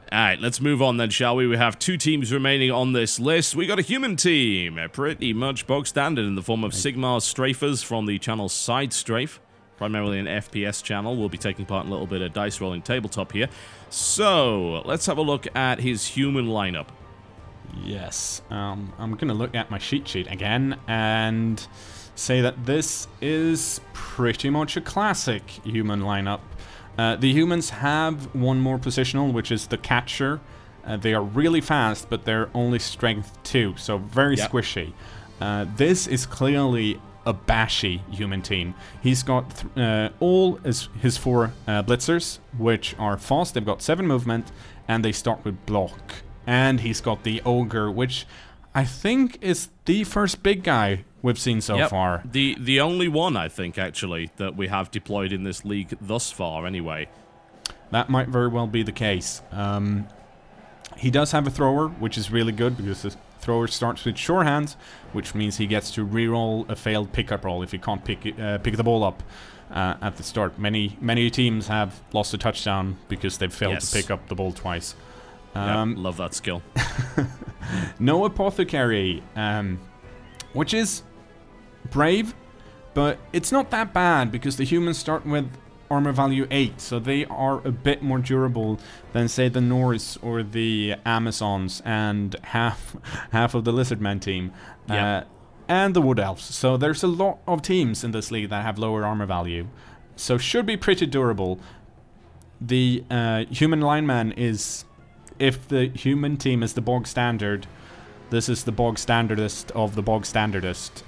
Speaker 1: Alright, let's move on then, shall we? We have 2 teams remaining on this list. We got a human team, pretty much bog standard in the form of Sigmar's Strafers from the channel Side Strafe. Primarily an FPS channel. We'll be taking part in a little bit of dice rolling tabletop here. So, let's have a look at his human lineup.
Speaker 2: Yes, I'm going to look at my cheat sheet again and say that this is pretty much a classic human lineup. The humans have one more positional, which is the catcher. They are really fast, but they're only strength 2, so very squishy. This is clearly a bashy human team. He's got all his 4 blitzers, which are fast. They've got 7 movement, and they start with block. And he's got the ogre, which I think is the first big guy we've seen so far.
Speaker 1: The only one, I think, actually, that we have deployed in this league thus far, anyway.
Speaker 2: That might very well be the case. He does have a thrower, which is really good, because the thrower starts with sure hands, which means he gets to reroll a failed pickup roll if he can't pick the ball up at the start. Many teams have lost a touchdown because they've failed to pick up the ball twice.
Speaker 1: Love that skill.
Speaker 2: No apothecary, which is brave, but it's not that bad because the humans start with armor value 8, so they are a bit more durable than, say, the Norse or the Amazons and half of the lizardmen team, and the wood elves. So there's a lot of teams in this league that have lower armor value, so should be pretty durable. The human lineman is, if the human team is the bog standard, this is the bog standardist of the bog standardist.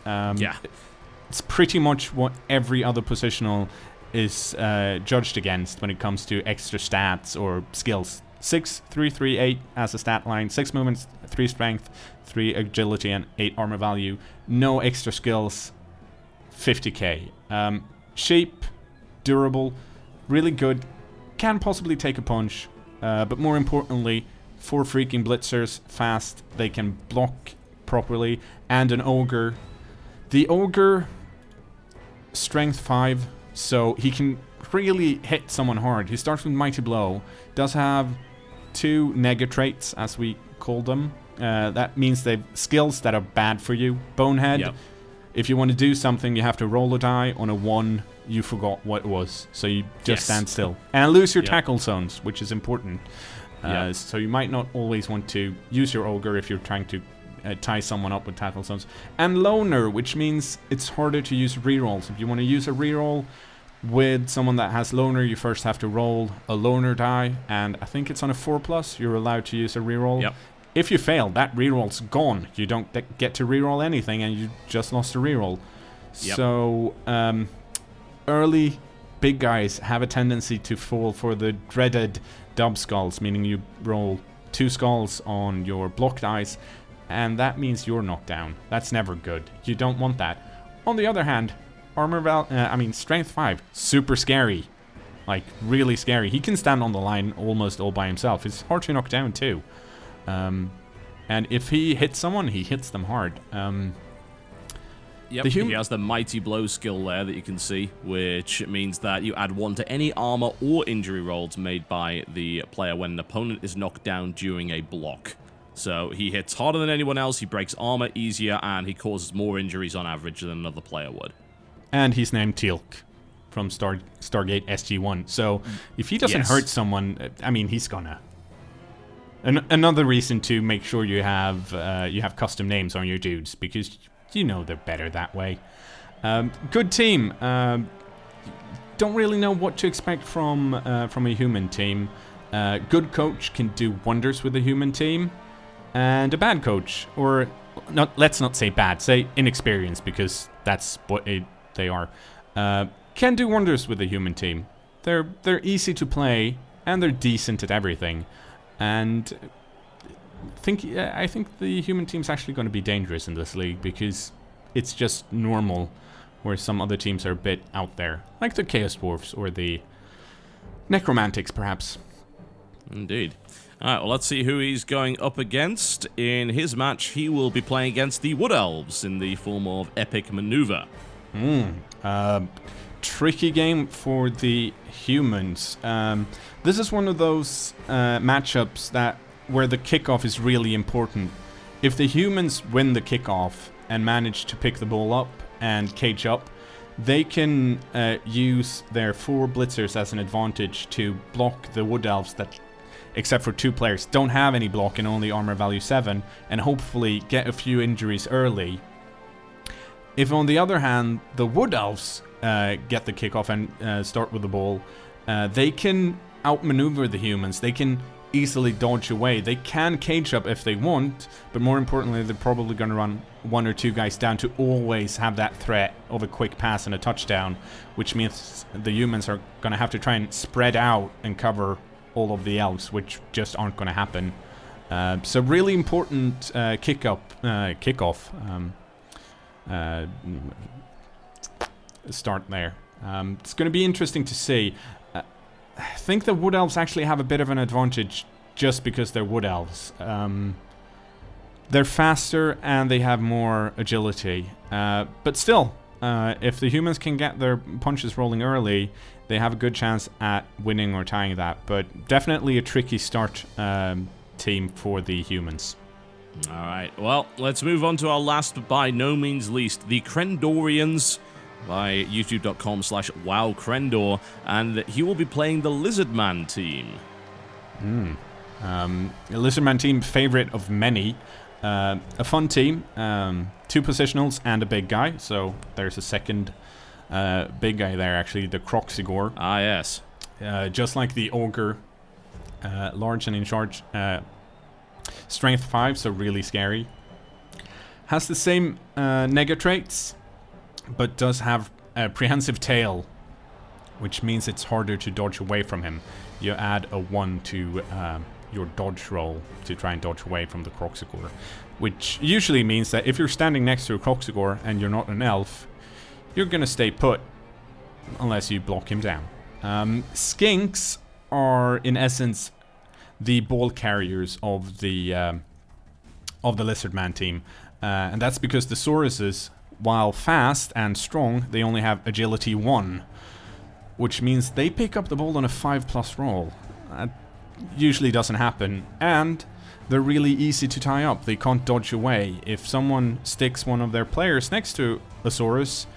Speaker 2: It's pretty much what every other positional is judged against when it comes to extra stats or skills. 6, 3, 3, 8 as a stat line, 6 movements, 3 strength, 3 agility, and 8 armor value. No extra skills, 50k. Shape, durable, really good, can possibly take a punch, but more importantly, 4 freaking blitzers, fast, they can block properly, and an ogre. The ogre, strength 5, so he can really hit someone hard. He starts with Mighty Blow, does have 2 nega traits, as we call them. That means they've skills that are bad for you. Bonehead, if you want to do something, you have to roll a die. On a 1, you forgot what it was, so you just stand still. And lose your tackle zones, which is important. So you might not always want to use your ogre if you're trying to tie someone up with tackle zones. And loner, which means it's harder to use rerolls. If you want to use a reroll with someone that has loner, you first have to roll a loner die, and I think it's on a 4+, you're allowed to use a reroll. If you fail, that reroll's gone. You don't get to reroll anything, and you just lost a reroll. So early big guys have a tendency to fall for the dreaded dub skulls, meaning you roll 2 skulls on your block dice, and that means you're knocked down. That's never good. You don't want that. On the other hand, strength 5, super scary. Like, really scary. He can stand on the line almost all by himself. It's hard to knock down too. And if he hits someone, he hits them hard.
Speaker 1: He has the Mighty Blow skill there that you can see, which means that you add 1 to any armor or injury rolls made by the player when an opponent is knocked down during a block. So he hits harder than anyone else, he breaks armor easier, and he causes more injuries on average than another player would.
Speaker 2: And he's named Teal'c from Stargate SG-1. So if he doesn't hurt someone, he's gonna. Another reason to make sure you have custom names on your dudes, because you know they're better that way. Good team. Don't really know what to expect from a human team. Good coach can do wonders with a human team, and a bad coach, or let's not say bad, say inexperienced, because that's what they are, can do wonders with the human team. They're easy to play, and they're decent at everything. And I think the human team's actually going to be dangerous in this league, because it's just normal, where some other teams are a bit out there, like the Chaos Dwarves or the Necromantics, perhaps.
Speaker 1: Indeed. Alright, well, let's see who he's going up against. In his match, he will be playing against the Wood Elves in the form of Epic Maneuver.
Speaker 2: Tricky game for the humans. This is one of those matchups where the kickoff is really important. If the humans win the kickoff and manage to pick the ball up and cage up, they can use their 4 blitzers as an advantage to block the Wood Elves that, except for 2 players, don't have any block and only armor value 7, and hopefully get a few injuries early. If, on the other hand, the Wood Elves get the kickoff and start with the ball, they can outmaneuver the humans. They can easily dodge away. They can cage up if they want, but more importantly, they're probably going to run 1 or 2 guys down to always have that threat of a quick pass and a touchdown, which means the humans are going to have to try and spread out and cover all of the elves, which just aren't going to happen. So really important kickoff start there. It's going to be interesting to see. I think the Wood Elves actually have a bit of an advantage just because they're Wood Elves. They're faster and they have more agility. But still, if the humans can get their punches rolling early, they have a good chance at winning or tying that. But definitely a tricky start team for the humans.
Speaker 1: Alright, well, let's move on to our last but by no means least, the Trendorians by youtube.com/wowcrendor, and he will be playing the Lizardman team.
Speaker 2: A Lizardman team, favorite of many. A fun team, 2 positionals and a big guy, so there's a second big guy there, actually, the cKnoor.
Speaker 1: Ah, yes.
Speaker 2: Just like the Ogre, large and in charge, strength 5, so really scary. Has the same nega traits, but does have a prehensive tail, which means it's harder to dodge away from him. You add a 1 to your dodge roll to try and dodge away from the cKnoor, which usually means that if you're standing next to a cKnoor and you're not an elf, you're gonna stay put unless you block him down. Skinks are in essence the ball carriers of the Lizardman team, and that's because the Sauruses, while fast and strong, they only have agility 1, which means they pick up the ball on a 5+ roll. That usually doesn't happen, and they're really easy to tie up. They can't dodge away. If someone sticks one of their players next to a Saurus,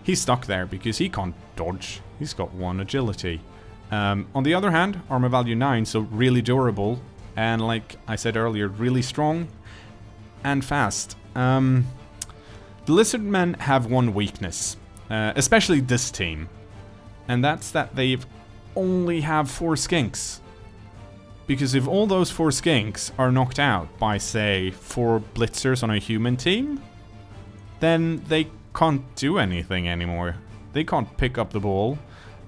Speaker 2: he's stuck there because he can't dodge. He's got 1 agility. On the other hand, armor value 9, so really durable, and like I said earlier, really strong and fast. The Lizardmen have 1 weakness, especially this team, and that's that they only have 4 skinks. Because if all those 4 skinks are knocked out by, say, 4 blitzers on a human team, then they can't do anything anymore. They can't pick up the ball.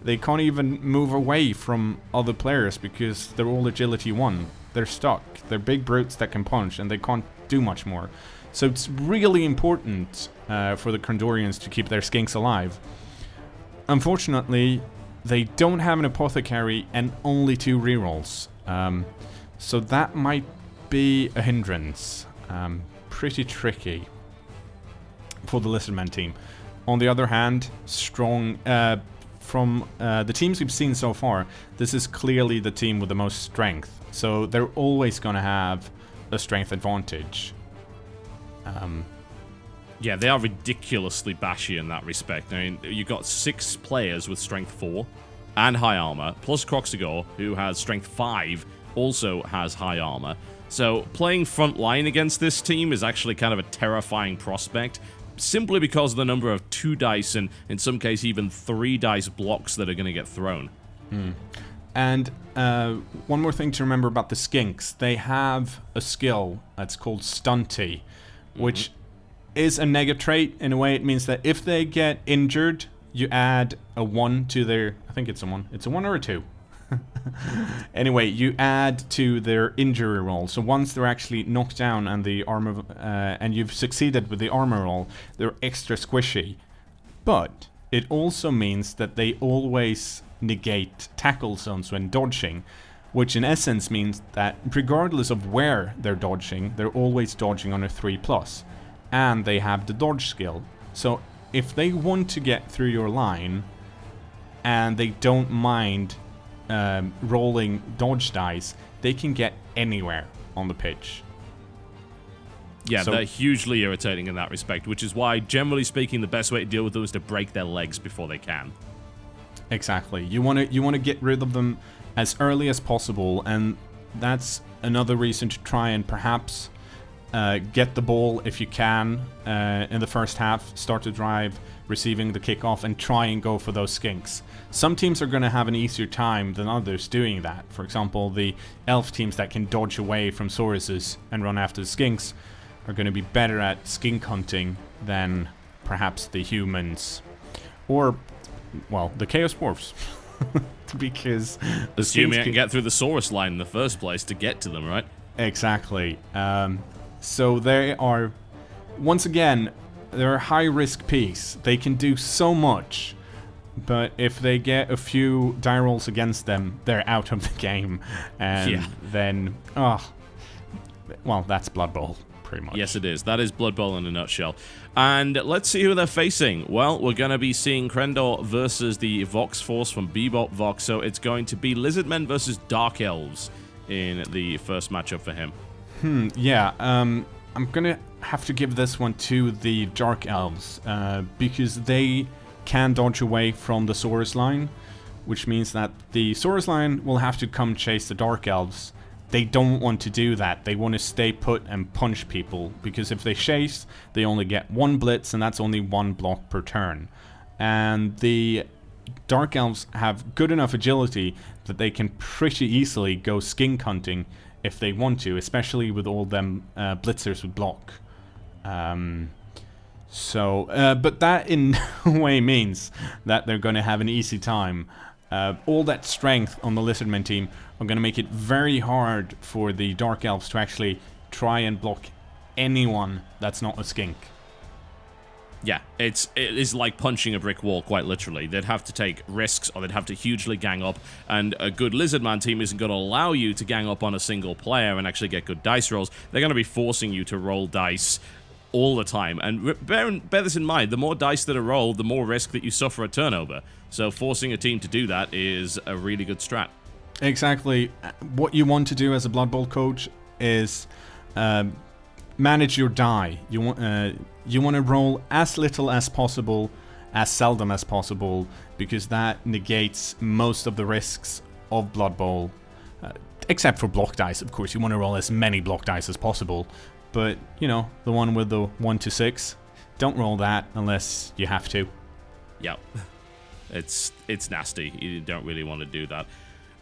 Speaker 2: They can't even move away from other players because they're all agility 1. They're stuck. They're big brutes that can punch, and they can't do much more. So it's really important for the Trendorians to keep their skinks alive. Unfortunately, they don't have an apothecary and only 2 rerolls. So that might be a hindrance. Pretty tricky for the Lizardman team. On the other hand, strong. From the teams we've seen so far, this is clearly the team with the most strength. So they're always going to have a strength advantage.
Speaker 1: Yeah, they are ridiculously bashy in that respect. I mean, you've got 6 players with strength 4 and high armor, plus cKnoor, who has strength 5, also has high armor. So playing front line against this team is actually kind of a terrifying prospect, simply because of the number of 2 dice and, in some cases, even 3 dice blocks that are going to get thrown.
Speaker 2: And one more thing to remember about the skinks. They have a skill that's called Stunty, which is a negative trait. In a way, it means that if they get injured, you add a 1 to their... I think it's a 1. It's a 1 or a 2. Anyway, you add to their injury roll. So once they're actually knocked down and the armor, and you've succeeded with the armor roll, they're extra squishy. But it also means that they always negate tackle zones when dodging, which in essence means that regardless of where they're dodging, they're always dodging on a 3+, and they have the dodge skill. So if they want to get through your line and they don't mind rolling dodge dice, they can get anywhere on the pitch.
Speaker 1: Yeah,
Speaker 2: So-
Speaker 1: they're hugely irritating in that respect, which is why, generally speaking, the best way to deal with them is to break their legs before they can.
Speaker 2: Exactly. You want to get rid of them as early as possible, and that's another reason to try and perhaps get the ball if you can in the first half, start the drive, receiving the kickoff, and try and go for those skinks. Some teams are going to have an easier time than others doing that. For example, the elf teams that can dodge away from Sauruses and run after the skinks are going to be better at skink hunting than perhaps the humans. Or, well, the Chaos Dwarves. Because the
Speaker 1: Assuming
Speaker 2: skinks
Speaker 1: I can get through the Saurus line in the first place to get to them, right?
Speaker 2: Exactly. So they are, once again, they're a high-risk piece. They can do so much, but if they get a few die rolls against them, they're out of the game. And then, well, that's Blood Bowl, pretty much.
Speaker 1: Yes, it is. That is Blood Bowl in a nutshell. And let's see who they're facing. Well, we're going to be seeing Trendor versus the Vox Force from Bbop Vox, so it's going to be lizardmen versus dark elves in the first matchup for him.
Speaker 2: Yeah, I'm gonna have to give this one to the Dark Elves, because they can dodge away from the Saurus line, which means that the Saurus line will have to come chase the Dark Elves. They don't want to do that. They want to stay put and punch people, because if they chase, they only get 1 blitz, and that's only 1 block per turn. And the Dark Elves have good enough agility that they can pretty easily go skink hunting if they want to, especially with all them blitzers with block. But that in no way means that they're going to have an easy time. All that strength on the Lizardmen team are going to make it very hard for the Dark Elves to actually try and block anyone that's not a skink.
Speaker 1: Yeah, it is like punching a brick wall, quite literally. They'd have to take risks, or they'd have to hugely gang up, and a good Lizardman team isn't going to allow you to gang up on a single player and actually get good dice rolls. They're going to be forcing you to roll dice all the time, and bear this in mind, the more dice that are rolled, the more risk that you suffer a turnover. So forcing a team to do that is a really good strat.
Speaker 2: Exactly. What you want to do as a Blood Bowl coach is manage your die. You want to roll as little as possible, as seldom as possible, because that negates most of the risks of Blood Bowl. Except for block dice, of course. You want to roll as many block dice as possible. But, you know, the one with the 1 to 6, don't roll that unless you have to.
Speaker 1: Yep. It's nasty. You don't really want to do that.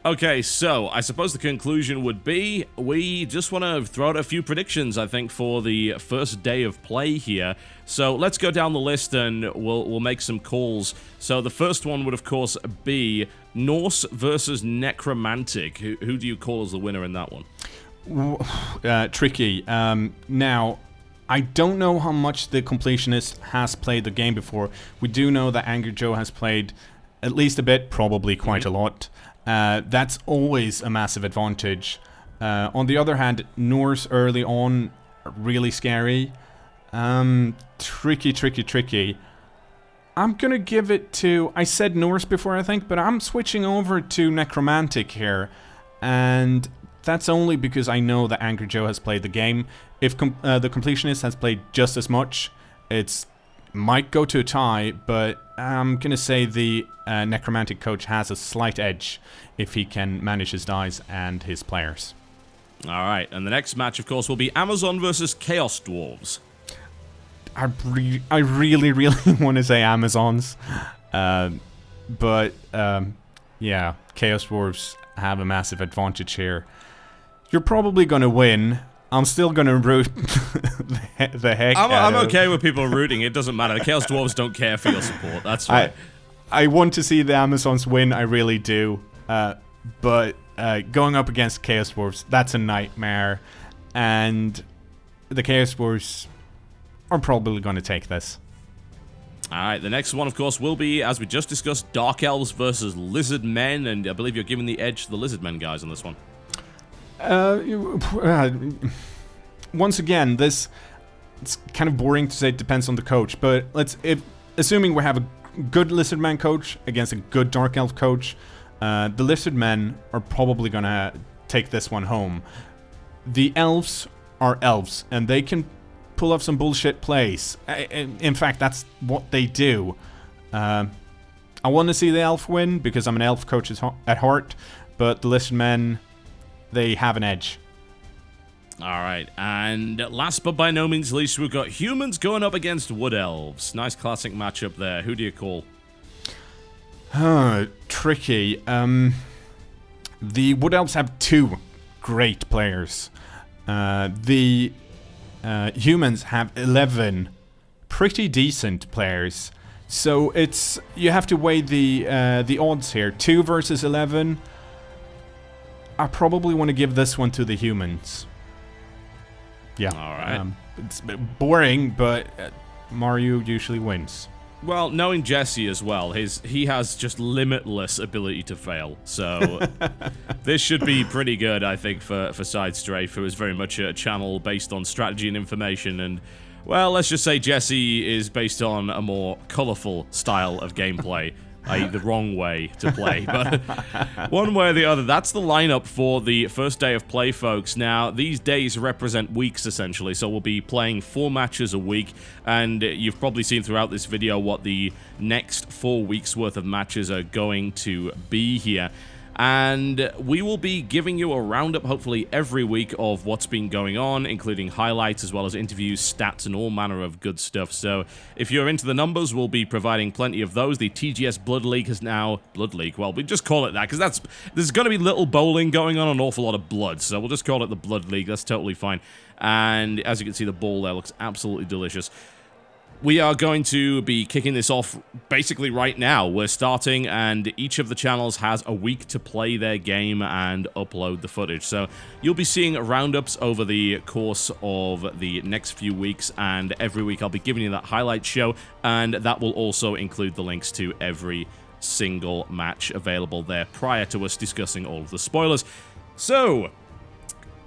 Speaker 1: Okay, so I suppose the conclusion would be we just want to throw out a few predictions, I think, for the first day of play here. So let's go down the list and we'll make some calls. So the first one would, of course, be Norse versus Necromantic. Who do you call as the winner in that one?
Speaker 2: Tricky. Now, I don't know how much the completionist has played the game before. We do know that Angry Joe has played at least a bit, probably quite a lot. That's always a massive advantage. On the other hand, Norse early on, really scary. Tricky. I'm gonna give it to... I said Norse before, I think, but I'm switching over to Necromantic here. And that's only because I know that Angry Joe has played the game. If the completionist has played just as much, it's might go to a tie, but I'm gonna say the Necromantic coach has a slight edge if he can manage his dice and his players.
Speaker 1: Alright, and the next match, of course, will be Amazon versus Chaos Dwarves.
Speaker 2: I really want to say Amazons, but yeah, Chaos Dwarves have a massive advantage here. You're probably gonna win, I'm still gonna root the heck out
Speaker 1: I'm
Speaker 2: of.
Speaker 1: okay with people rooting. It doesn't matter. The Chaos Dwarves don't care for your support. That's right.
Speaker 2: I want to see the Amazons win. I really do. But going up against Chaos Dwarves, that's a nightmare. And the Chaos Dwarves are probably going to take this.
Speaker 1: Alright, the next one, of course, will be, as we just discussed, Dark Elves versus Lizardmen, and I believe you're giving the edge to the Lizardmen guys on this one.
Speaker 2: Once again, it's kind of boring to say it depends on the coach, but assuming we have a good Lizardman coach against a good Dark Elf coach, the Lizardmen are probably going to take this one home. The Elves are Elves, and they can pull off some bullshit plays. In fact, that's what they do. I want to see the Elf win because I'm an Elf coach at heart, but the Lizardmen, they have an edge.
Speaker 1: Alright, and last but by no means least, we've got humans going up against Wood Elves. Nice classic matchup there. Who do you call?
Speaker 2: Tricky. The Wood Elves have two great players. The humans have 11 pretty decent players. So you have to weigh the odds here. 2 versus 11. I probably want to give this one to the humans. Yeah.
Speaker 1: All right.
Speaker 2: It's a bit boring, but Mario usually wins.
Speaker 1: Well, knowing Jesse as well, he has just limitless ability to fail. So this should be pretty good, I think, for Side Strafe, who is very much a channel based on strategy and information. And, well, let's just say Jesse is based on a more colorful style of gameplay. i.e. the wrong way to play, but one way or the other. That's the lineup for the first day of play, folks. Now, these days represent weeks, essentially, so we'll be playing 4 matches a week, and you've probably seen throughout this video what the next 4 weeks worth of matches are going to be here. And we will be giving you a roundup, hopefully, every week of what's been going on, including highlights as well as interviews, stats, and all manner of good stuff. So if you're into the numbers, we'll be providing plenty of those. The TGS Blood League has now... Blood League? Well, we just call it that, because there's going to be little bowling going on, an awful lot of blood. So we'll just call it the Blood League. That's totally fine. And as you can see, the ball there looks absolutely delicious. We are going to be kicking this off basically right now. We're starting, and each of the channels has a week to play their game and upload the footage. So you'll be seeing roundups over the course of the next few weeks, and every week I'll be giving you that highlight show, and that will also include the links to every single match available there prior to us discussing all of the spoilers. So...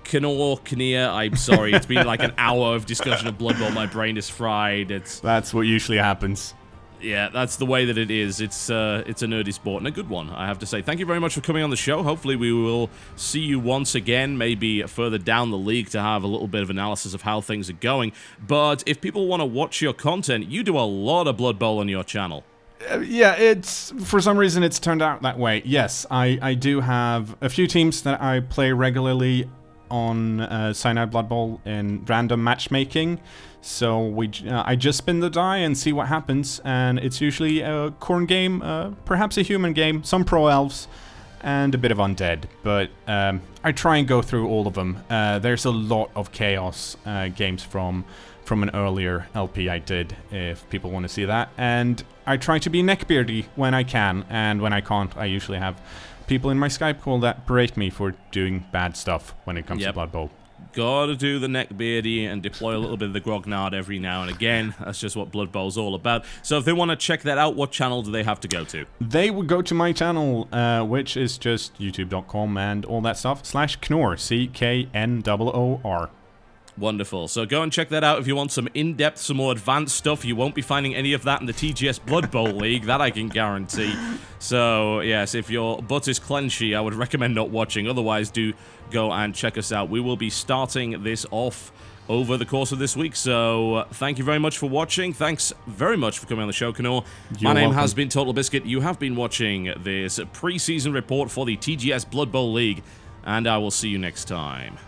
Speaker 1: cKnoor, I'm sorry, it's been like an hour of discussion of Blood Bowl, my brain is fried.
Speaker 2: That's what usually happens.
Speaker 1: Yeah, that's the way that it is. It's a nerdy sport, and a good one, I have to say. Thank you very much for coming on the show. Hopefully we will see you once again, maybe further down the league to have a little bit of analysis of how things are going. But if people want to watch your content, you do a lot of Blood Bowl on your channel.
Speaker 2: Yeah, for some reason it's turned out that way. Yes, I do have a few teams that I play regularly on Cyanide Blood Bowl in random matchmaking. So I just spin the die and see what happens, and it's usually a corn game, perhaps a human game, some pro elves, and a bit of undead. But I try and go through all of them. There's a lot of chaos games from an earlier LP I did, if people want to see that. And I try to be neckbeardy when I can, and when I can't, I usually have people in my Skype call that berate me for doing bad stuff when it comes to Blood Bowl.
Speaker 1: Gotta do the neckbeardy and deploy a little bit of the grognard every now and again. That's just what Blood Bowl's all about. So if they want to check that out, what channel do they have to go to?
Speaker 2: They would go to my channel, which is just youtube.com and all that stuff, /cKnoor, cKnoor.
Speaker 1: Wonderful. So go and check that out if you want some in-depth, some more advanced stuff. You won't be finding any of that in the TGS Blood Bowl League, that I can guarantee. So, yes, if your butt is clenchy, I would recommend not watching. Otherwise, do go and check us out. We will be starting this off over the course of this week. So, thank you very much for watching. Thanks very much for coming on the show, cKnoor. My name has been TotalBiscuit. You have been watching this pre-season report for the TGS Blood Bowl League, and I will see you next time.